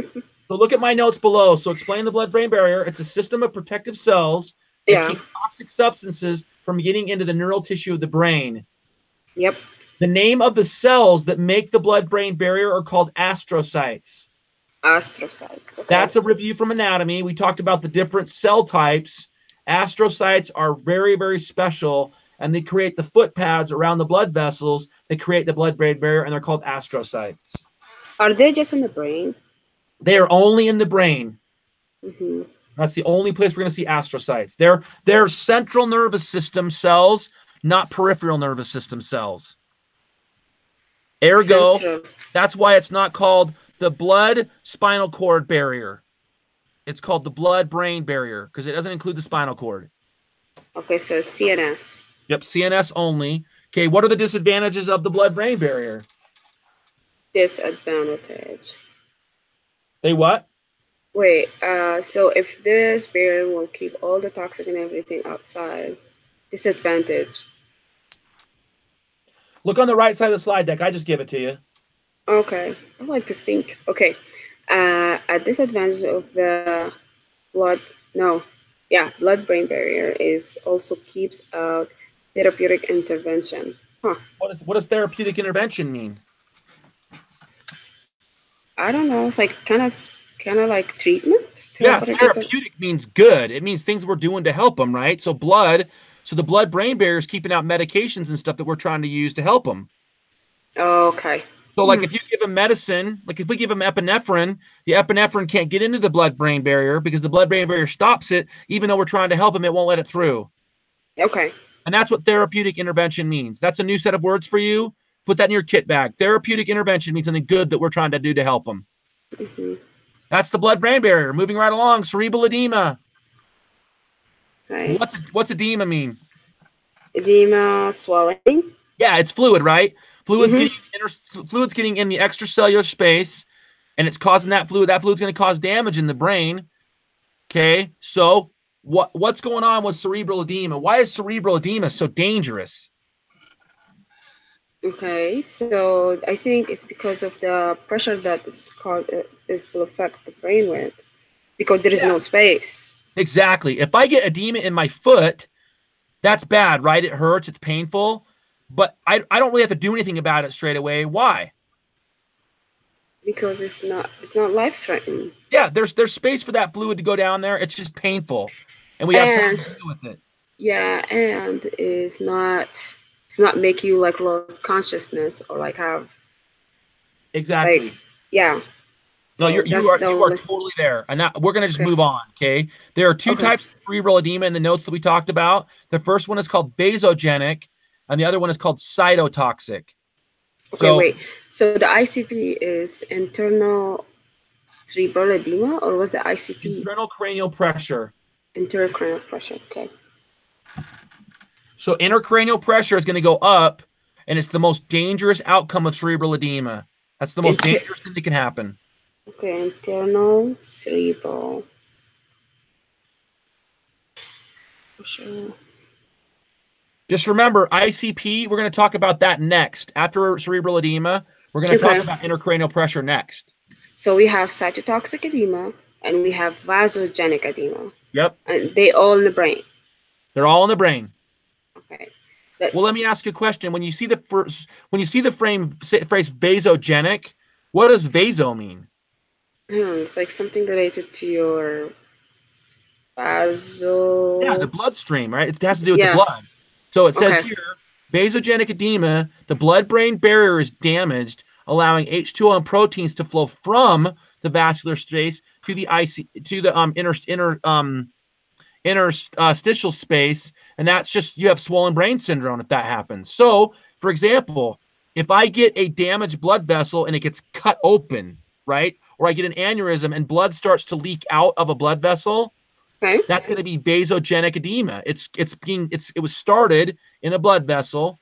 So look at my notes below. So explain the blood-brain barrier. It's a system of protective cells that keep toxic substances from getting into the neural tissue of the brain. Yep. The name of the cells that make the blood-brain barrier are called astrocytes. Astrocytes. Okay. That's a review from anatomy. We talked about the different cell types. Astrocytes are very, very special, and they create the footpads around the blood vessels that create the blood-brain barrier, and they're called astrocytes. Are they just in the brain? They are only in the brain. Mm-hmm. That's the only place we're going to see astrocytes. They're central nervous system cells, not peripheral nervous system cells. Ergo, that's why it's not called the blood spinal cord barrier. It's called the blood-brain barrier because it doesn't include the spinal cord. Okay, so CNS. Yep, CNS only. Okay, what are the disadvantages of the blood-brain barrier? Disadvantage. They what? Wait, so if this barrier will keep all the toxic and everything outside, disadvantage. Look on the right side of the slide deck. I just give it to you. Okay, I like to think. Okay, a disadvantage of the blood. No, Yeah, blood-brain barrier is also keeps out therapeutic intervention. Huh. What does therapeutic intervention mean? I don't know. It's like kind of like treatment, Yeah, therapeutic. therapeutic means good. It means things we're doing to help them, right? So so the blood-brain barrier is keeping out medications and stuff that we're trying to use to help them. Okay. So, like, if you give them medicine, like if we give them epinephrine, the epinephrine can't get into the blood-brain barrier because the blood-brain barrier stops it. Even though we're trying to help them, it won't let it through. Okay. And that's what therapeutic intervention means. That's a new set of words for you. Put that in your kit bag. Therapeutic intervention means something good that we're trying to do to help them. Mm-hmm. That's the blood-brain barrier. Moving right along, cerebral edema. Okay. What's edema mean? Edema, swelling. Yeah, it's fluid, right? Fluid's Mm-hmm. fluid's getting in the extracellular space, and it's causing that fluid. That fluid's going to cause damage in the brain. Okay, so what's going on with cerebral edema? Why is cerebral edema so dangerous? Okay, so I think it's because of the pressure that is will affect the brain with, because there is no space. Exactly. If I get edema in my foot, that's bad, right? It hurts, it's painful, but I don't really have to do anything about it straight away. Why? Because it's not life threatening. Yeah, there's space for that fluid to go down there. It's just painful, and we have time to deal with it. Yeah, and it's not make you like lose consciousness or like have exactly. Like, yeah. So you are totally there, and we're gonna just move on. Okay, there are two types of cerebral edema in the notes that we talked about. The first one is called vasogenic, and the other one is called cytotoxic. Okay, wait. So the ICP is internal cerebral edema, or was the ICP? Internal cranial pressure. Internal cranial pressure. Okay. So intracranial pressure is going to go up, and it's the most dangerous outcome of cerebral edema. That's the most dangerous thing that can happen. Okay, internal cerebral pressure. Just remember, ICP, we're going to talk about that next. After cerebral edema, we're going to talk about intracranial pressure next. So we have cytotoxic edema, and we have vasogenic edema. Yep. And they all in the brain. They're all in the brain. Okay. Well, let me ask you a question. When you see the phrase vasogenic, what does vaso mean? It's like something related to your vaso. Yeah, the bloodstream, right? It has to do with the blood. So it says here, vasogenic edema, the blood-brain barrier is damaged, allowing H2O and proteins to flow from the vascular space to the interstitial space, and that's just you have swollen brain syndrome if that happens. So, for example, if I get a damaged blood vessel and it gets cut open, right, or I get an aneurysm and blood starts to leak out of a blood vessel, that's going to be vasogenic edema. It was started in a blood vessel,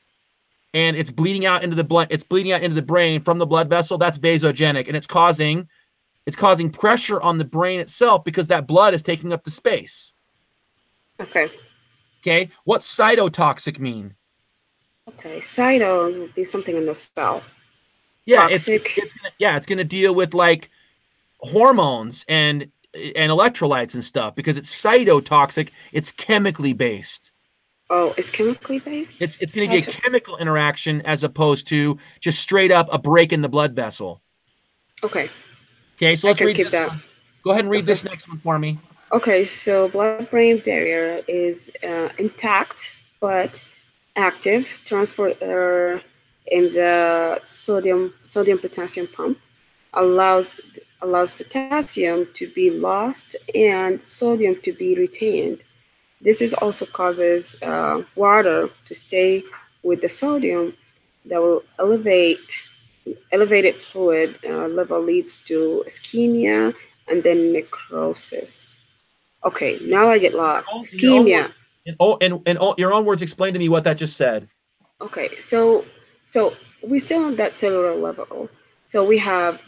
and it's bleeding out into the blood. It's bleeding out into the brain from the blood vessel. That's vasogenic, and it's causing pressure on the brain itself because that blood is taking up the space. Okay. What's cytotoxic mean? Okay, cyto would be something in the cell. Yeah, toxic. It's gonna deal with like hormones and electrolytes and stuff because it's cytotoxic. It's chemically based. Oh, it's chemically based? It's going to be a chemical interaction as opposed to just straight up a break in the blood vessel. Okay, so let's read this one. Go ahead and read this next one for me. Okay, so blood-brain barrier is intact but active transporter in the sodium-potassium pump allows potassium to be lost and sodium to be retained. This also causes water to stay with the sodium that will elevated fluid level leads to ischemia and then necrosis. Okay, now I get lost. Ischemia. In your own words, explain to me what that just said. Okay, so we still on that cellular level. So we have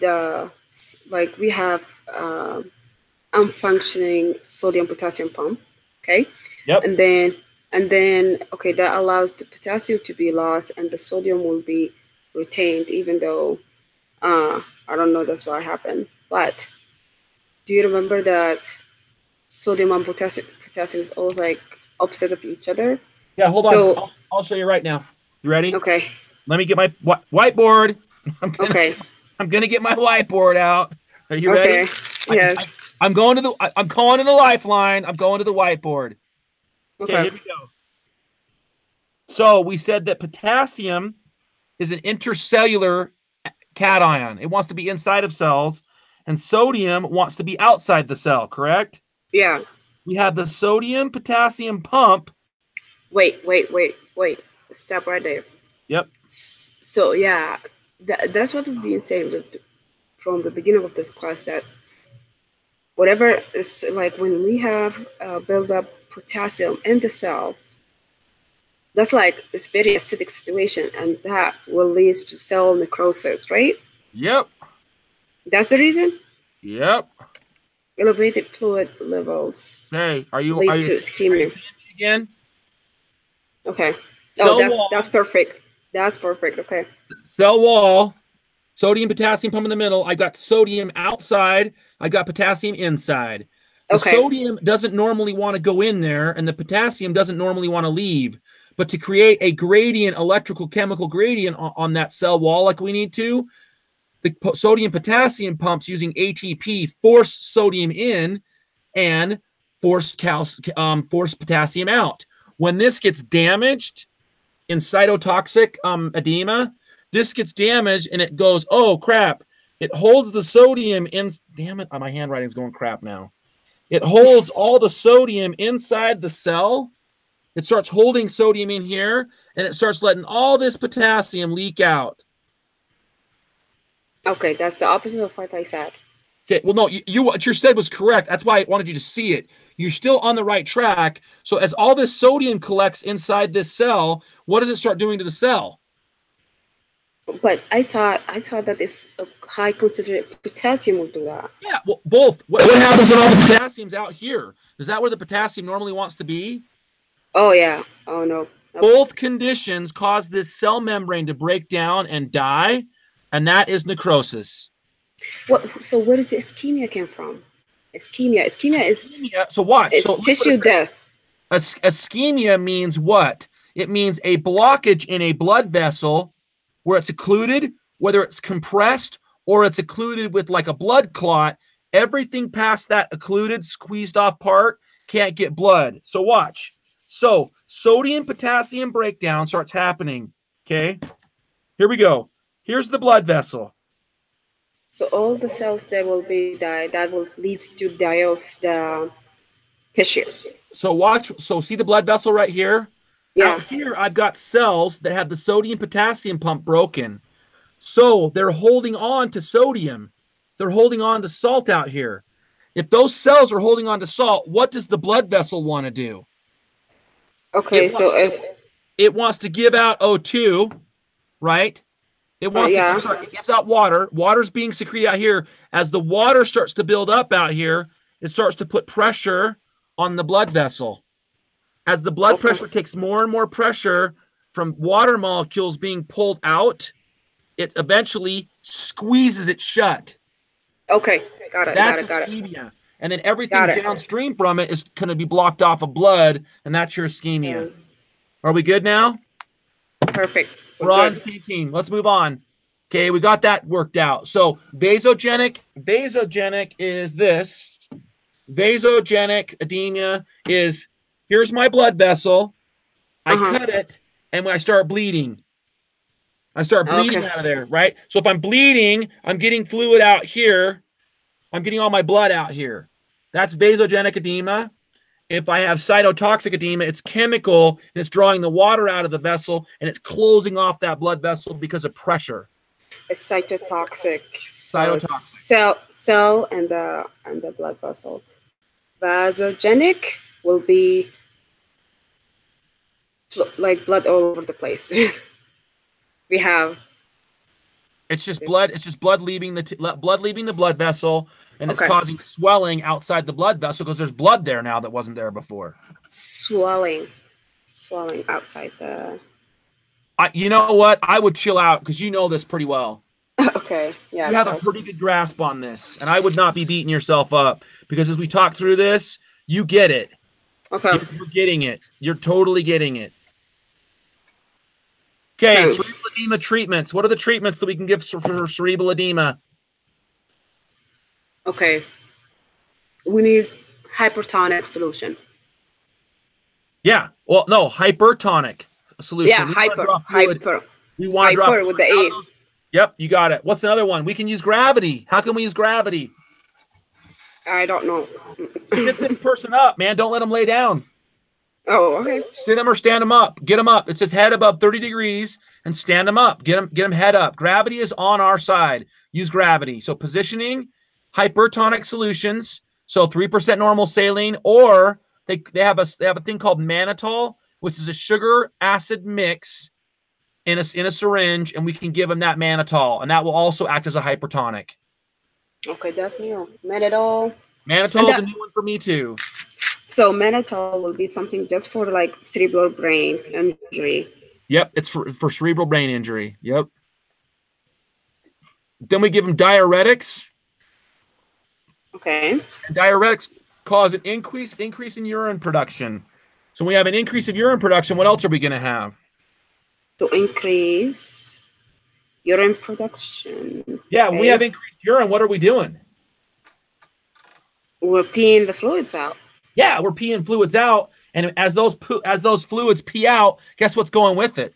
unfunctioning sodium potassium pump. Okay. Yep. And then okay, that allows the potassium to be lost and the sodium will be retained, even though I don't know that's what happened. But do you remember that sodium and potassium potassium is always like opposite of each other. Yeah, hold on. I'll show you right now. You ready? Okay. Let me get my whiteboard. I'm gonna get my whiteboard out. Are you ready? Yes. I'm calling to the lifeline. I'm going to the whiteboard. Okay, here we go. So we said that potassium is an intercellular cation. It wants to be inside of cells, and sodium wants to be outside the cell, correct? Yeah. We have the sodium-potassium pump. Wait. Stop right there. Yep. So, yeah, that's what we've been saying from the beginning of this class, that whatever is like when we have build up potassium in the cell, that's like this very acidic situation, and that will lead to cell necrosis, right? Yep. That's the reason? Yep. Elevated fluid levels. Hey, leads to ischemia again? Okay. That's perfect. That's perfect. Okay. Cell wall, sodium, potassium pump in the middle. I got sodium outside. I got potassium inside. The sodium doesn't normally want to go in there, and the potassium doesn't normally want to leave. But to create a gradient, electrical chemical gradient on that cell wall like we need to, the sodium potassium pumps using ATP force sodium in and force potassium out. When this gets damaged in cytotoxic edema, this gets damaged and it goes, oh crap, it holds the sodium in. Damn it, my handwriting's going crap now. It holds all the sodium inside the cell. It starts holding sodium in here, and it starts letting all this potassium leak out. Okay, that's the opposite of what I said. Okay, well, no, what you said was correct. That's why I wanted you to see it. You're still on the right track. So as all this sodium collects inside this cell, what does it start doing to the cell? But I thought that this high concentrated potassium would do that. Yeah, well, both. What happens when all the potassium's out here? Is that where the potassium normally wants to be? Oh, yeah. Oh, no. Both conditions cause this cell membrane to break down and die, and that is necrosis. So where does the ischemia come from? Ischemia is so what? So tissue death. Ischemia means what? It means a blockage in a blood vessel where it's occluded, whether it's compressed or it's occluded with like a blood clot. Everything past that occluded, squeezed off part can't get blood. So watch. So sodium potassium breakdown starts happening. Okay, here we go. Here's the blood vessel. So all the cells that will be died, that will lead to die of the tissue. So watch. So see the blood vessel right here? Yeah. Out here, I've got cells that have the sodium potassium pump broken. So they're holding on to sodium. They're holding on to salt out here. If those cells are holding on to salt, what does the blood vessel want to do? Okay, it wants to give out O2, right? It wants to give out water. Water's being secreted out here. As the water starts to build up out here, it starts to put pressure on the blood vessel. As the blood pressure takes more and more pressure from water molecules being pulled out, it eventually squeezes it shut. Okay, got it. That's ischemia. And then everything downstream from it is going to be blocked off of blood, and that's your ischemia. Are we good now? Perfect. We're on team. Let's move on. Okay, we got that worked out. So vasogenic is this. Vasogenic edema is, here's my blood vessel. I cut it, and when I start bleeding. I start bleeding out of there, right? So if I'm bleeding, I'm getting fluid out here. I'm getting all my blood out here. That's vasogenic edema. If I have cytotoxic edema, it's chemical, and it's drawing the water out of the vessel, and it's closing off that blood vessel because of pressure. It's cytotoxic. Cell and the blood vessel. Vasogenic will be like blood all over the place. We have. It's just blood. It's just blood leaving the blood vessel, and it's causing swelling outside the blood vessel because there's blood there now that wasn't there before. Swelling outside the. You know what? I would chill out because you know this pretty well. Okay. Yeah. You have a pretty good grasp on this, and I would not be beating yourself up because as we talk through this, you get it. Okay. You're getting it. You're totally getting it. Okay, cerebral edema treatments. What are the treatments that we can give for cerebral edema? Okay. We need hypertonic solution. Yeah. Well, no, hypertonic solution. Yeah, hyper. We want to drop hyper with the A. Yep, you got it. What's another one? We can use gravity. How can we use gravity? I don't know. Sit this person up, man. Don't let them lay down. Oh, okay. Sit them or stand them up. Get them up. It says head above 30 degrees and stand them up. Get them head up. Gravity is on our side. Use gravity. So positioning, hypertonic solutions. So 3% normal saline, or they have a thing called mannitol, which is a sugar acid mix in a syringe, and we can give them that mannitol, and that will also act as a hypertonic. Okay, that's new. Mannitol. Mannitol is a new one for me too. So mannitol will be something just for like cerebral brain injury. Yep, it's for cerebral brain injury. Yep. Then we give them diuretics. Okay. And diuretics cause an increase in urine production. So when we have an increase of urine production, what else are we going to have? To increase urine production. Yeah, when we have increased urine, what are we doing? We're peeing the fluids out. Yeah, we're peeing fluids out, and as those fluids pee out, guess what's going with it?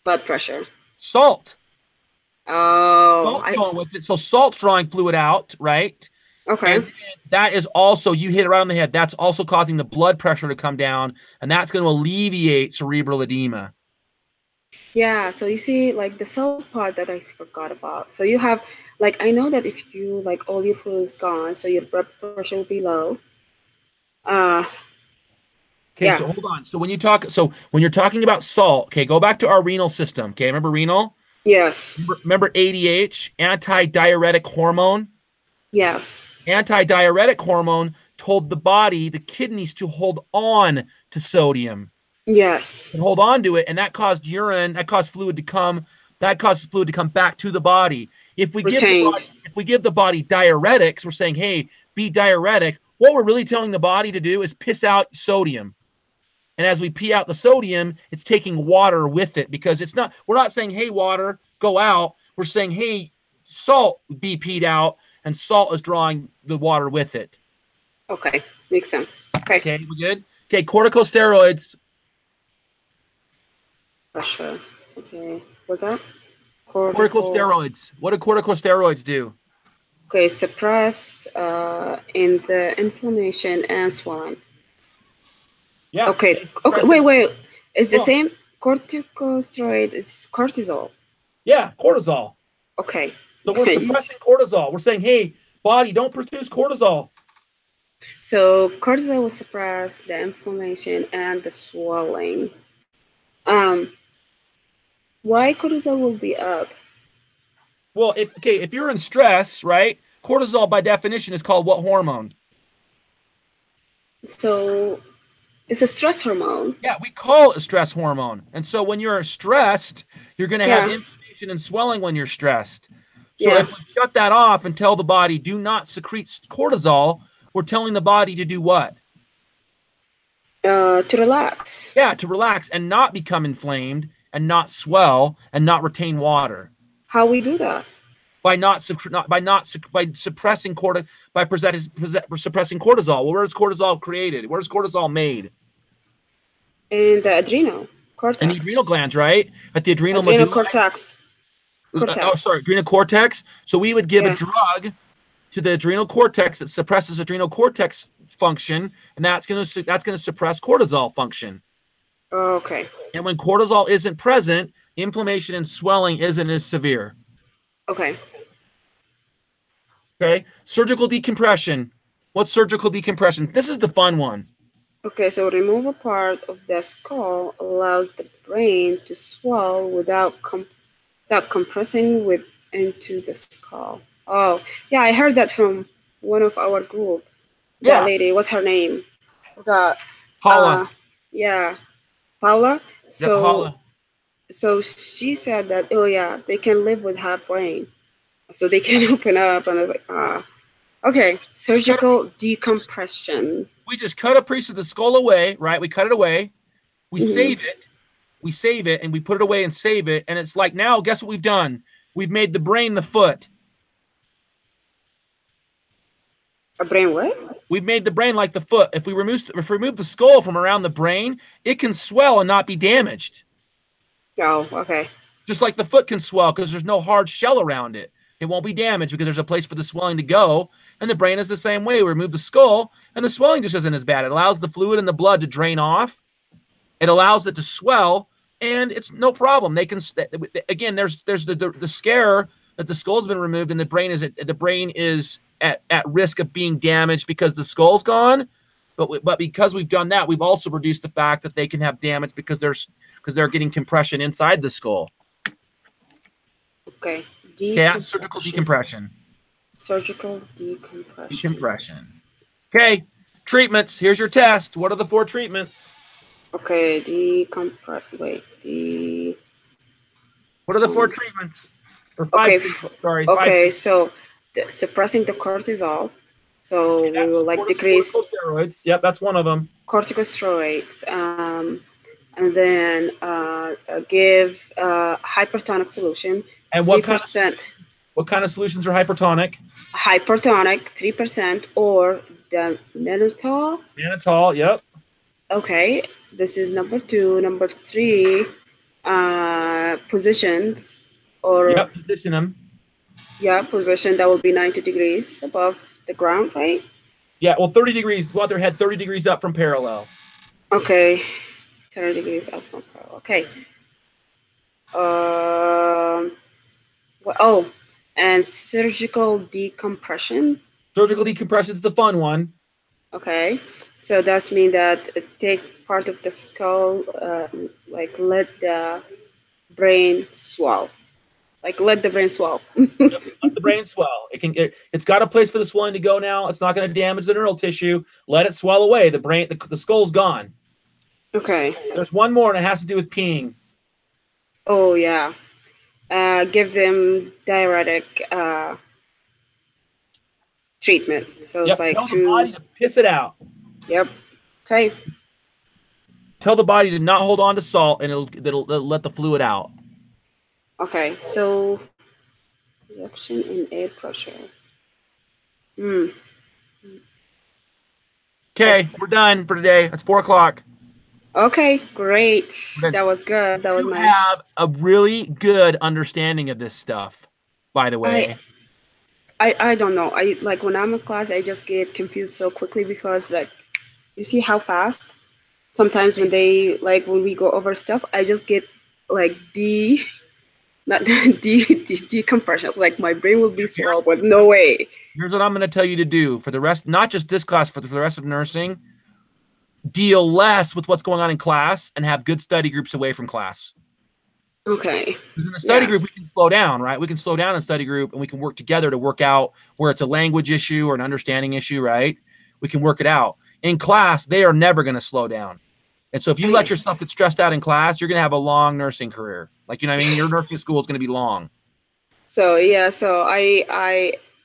Blood pressure. Salt. Oh, Salt's going with it. So salt's drawing fluid out, right? Okay. And that is also, you hit it right on the head. That's also causing the blood pressure to come down, and that's going to alleviate cerebral edema. Yeah, so you see, like the salt part that I forgot about. So you have, like, I know that if you like all your fluid is gone, so your blood pressure will be low. Okay, yeah. So hold on. So when you're talking about salt, okay, go back to our renal system. Okay, remember renal? Yes. Remember ADH, anti-diuretic hormone? Yes. Anti-diuretic hormone told the body, the kidneys, to hold on to sodium. Yes. And hold on to it, and that caused fluid to come back to the body. If we give the body diuretics, we're saying, hey, be diuretic. What we're really telling the body to do is piss out sodium. And as we pee out the sodium, it's taking water with it, because we're not saying, hey, water, go out. We're saying, hey, salt, be peed out, and salt is drawing the water with it. Okay, makes sense. Okay, we good? Okay, corticosteroids. Pressure. Okay, what's that? Corticosteroids. What do corticosteroids do? Okay, suppress in the inflammation and swelling. Yeah. Okay. Wait. It's the same. Corticosteroid is cortisol. Yeah, cortisol. Okay. So we're suppressing cortisol. We're saying, hey, body, don't produce cortisol. So cortisol will suppress the inflammation and the swelling. Why cortisol will be up? Well, if you're in stress, right? Cortisol by definition is called what hormone? So it's a stress hormone. Yeah, we call it a stress hormone. And so when you're stressed, you're going to have inflammation and swelling when you're stressed. So if we shut that off and tell the body, do not secrete cortisol, we're telling the body to do what? To relax. Yeah, to relax and not become inflamed and not swell and not retain water. How we do that? By suppressing cortisol. Well, where is cortisol created? Where is cortisol made? In the adrenal cortex. In the adrenal glands, right? At the adrenal cortex. Adrenal cortex. So we would give a drug to the adrenal cortex that suppresses adrenal cortex function, and that's going to suppress cortisol function. Okay. And when cortisol isn't present, inflammation and swelling isn't as severe. Okay. Okay. Surgical decompression. What's surgical decompression? This is the fun one. Okay, so remove a part of the skull allows the brain to swell without compressing into the skull. Oh, yeah, I heard that from one of our group. That lady, what's her name? Forgot. Paula. Paula. So, Paula. So she said that, they can live with half brain. So they can open up, and I was like, okay, surgical decompression. we just cut a piece of the skull away, right? We cut it away. We save it. We save it, and we put it away and save it. And it's like, now, guess what we've done? We've made the brain the foot. A brain what? We've made the brain like the foot. If we remove the skull from around the brain, it can swell and not be damaged. Oh, okay. Just like the foot can swell because there's no hard shell around it. It won't be damaged because there's a place for the swelling to go. And the brain is the same way. We remove the skull, and the swelling just isn't as bad. It allows the fluid in the blood to drain off. It allows it to swell, and it's no problem. They can, again, there's the scare that the skull's been removed, and the brain is at risk of being damaged because the skull's gone. But because we've done that, we've also reduced the fact that they can have damage because they're getting compression inside the skull. Okay. Yeah, surgical decompression. Surgical decompression. Decompression. Okay, treatments. Here's your test. What are the 4 treatments? Okay, What are the 4 treatments? Or 5 okay, treatments, sorry. Okay, so suppressing the cortisol. So we will like decrease corticosteroids. Yep, that's one of them. Corticosteroids. And then give hypertonic solution. And what kind of solutions are hypertonic? Hypertonic, 3%, or the mannitol. Mannitol, yep. Okay, this is number 2. Number 3, positions, or yep, position them. Yeah, position that will be 90 degrees above the ground, right? Yeah, well, 30 degrees. Want their head 30 degrees up from parallel. Okay, 30 degrees up from parallel. Okay. And surgical decompression. Surgical decompression is the fun one. Okay, so that's mean that take part of the skull, like let the brain swell. Like let the brain swell. Let the brain swell. It's got a place for the swelling to go now. It's not going to damage the neural tissue. Let it swell away. The brain, the skull's gone. Okay. There's one more, and it has to do with peeing. Oh yeah. Give them diuretic treatment. So it's like tell the body to piss it out. Yep. Okay. Tell the body to not hold on to salt, and it'll let the fluid out. Okay. So reduction in air pressure. Okay, we're done for today. It's 4 o'clock. Okay, great. That was good. That was nice. You have a really good understanding of this stuff, by the way. I don't know. I like when I'm in class, I just get confused so quickly because like you see how fast sometimes when we go over stuff, I just get like decompression. Like my brain will be swelled, but no way. Here's what I'm going to tell you to do for the rest, not just this class, for the rest of nursing. Deal less with what's going on in class and have good study groups away from class. Okay. Because in the study group, we can slow down, right? We can slow down in a study group and we can work together to work out where it's a language issue or an understanding issue, right? We can work it out. In class, they are never going to slow down. And so if you let yourself get stressed out in class, you're going to have a long nursing career. Like, you know what I mean? Your nursing school is going to be long. So, yeah. So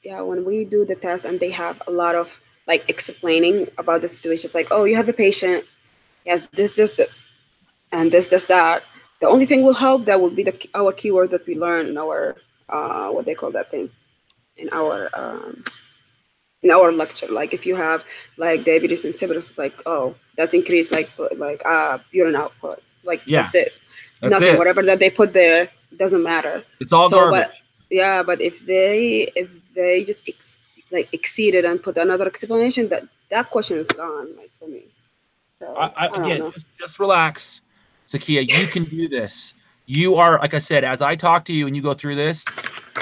when we do the test and they have a lot of like explaining about the situation, it's like, oh, you have a patient, yes, this, and this, that. The only thing will help that will be our keyword that we learn in our what they call that thing in our lecture. Like if you have like diabetes insipidus, like that's increased like urine output. Like that's it. Nothing. It. Whatever that they put there doesn't matter. It's all garbage. But if they just exceeded and put another explanation, that question is gone, like for me. So, again, just relax, Zakia. You can do this. You are, like I said, as I talk to you and you go through this,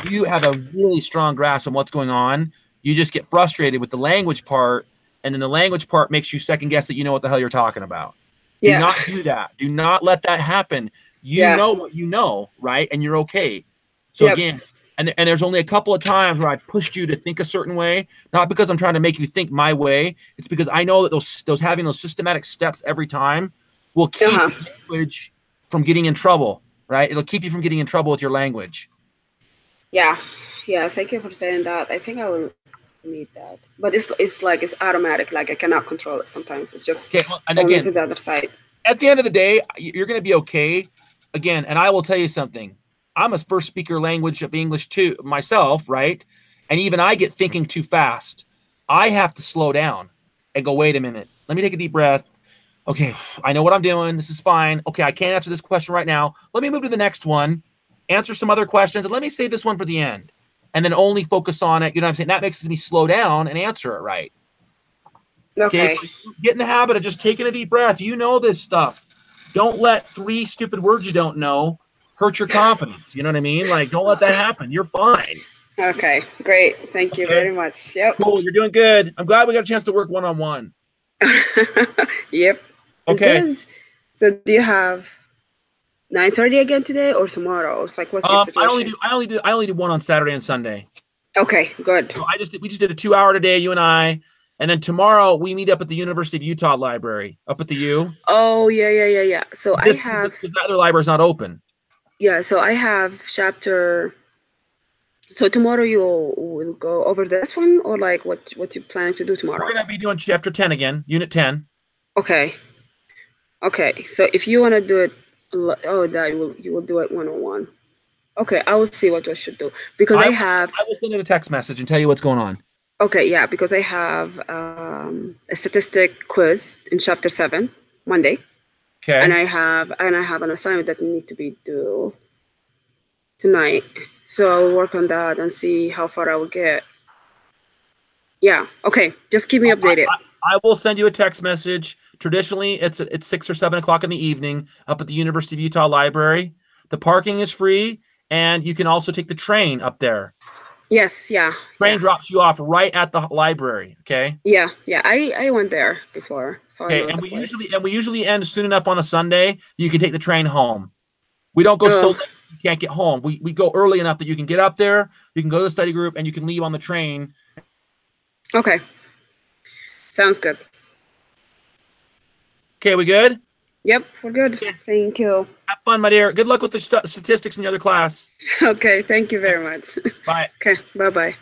you have a really strong grasp on what's going on. You just get frustrated with the language part, and then the language part makes you second guess that you know what the hell you're talking about. Do not do that. Do not let that happen. You know what you know, right? And you're okay. So again, and there's only a couple of times where I pushed you to think a certain way, not because I'm trying to make you think my way. It's because I know that those having those systematic steps every time will keep language from getting in trouble, right? It'll keep you from getting in trouble with your language. Yeah. Thank you for saying that. I think I will need that. But it's like it's automatic. Like I cannot control it sometimes. It's just Okay, and only again, to the other side. at the end of the day, you're going to be okay. Again, and I will tell you something. I'm a first speaker language of English too myself, right? And even I get thinking too fast. I have to slow down and go, wait a minute. Let me take a deep breath. Okay, I know what I'm doing. This is fine. Okay, I can't answer this question right now. Let me move to the next one, answer some other questions, and let me save this one for the end. And then only focus on it. You know what I'm saying? That makes me slow down and answer it right. Okay. Get in the habit of just taking a deep breath. You know this stuff. Don't let 3 stupid words you don't know hurt your confidence. You know what I mean? Like, don't let that happen. You're fine. Okay, great. Thank you very much. Yep. Cool. You're doing good. I'm glad we got a chance to work one-on-one. Yep. Okay. So do you have 9:30 again today or tomorrow? It's like, what's your situation? I only do one on Saturday and Sunday. Okay, good. So we just did a 2-hour today, you and I. And then tomorrow we meet up at the University of Utah library up at the U. Oh, yeah. So Because the other library is not open. Yeah, so I have chapter. So tomorrow you will go over this one, or like what you planning to do tomorrow? We're gonna be doing chapter 10 again, unit 10. Okay. So if you want to do it, you will do it 101. Okay, I will see what I should do because I will send you a text message and tell you what's going on. Okay, yeah, because I have a statistic quiz in chapter 7 Monday. Okay. And I have an assignment that need to be due tonight. So I'll work on that and see how far I will get. Yeah. Okay. Just keep me updated. I will send you a text message. Traditionally, it's 6 or 7 o'clock in the evening up at the University of Utah library. The parking is free, and you can also take the train up there. Yes. Yeah. Train drops you off right at the library. Okay. Yeah. I went there before. So okay. And we usually end soon enough on a Sunday you can take the train home. We don't go so late you can't get home. We go early enough that you can get up there, you can go to the study group, and you can leave on the train. Okay. Sounds good. Okay, we good? Yep, we're good. Okay. Thank you. Have fun, my dear. Good luck with the statistics in the other class. Okay, thank you very much. Bye. Okay, bye-bye.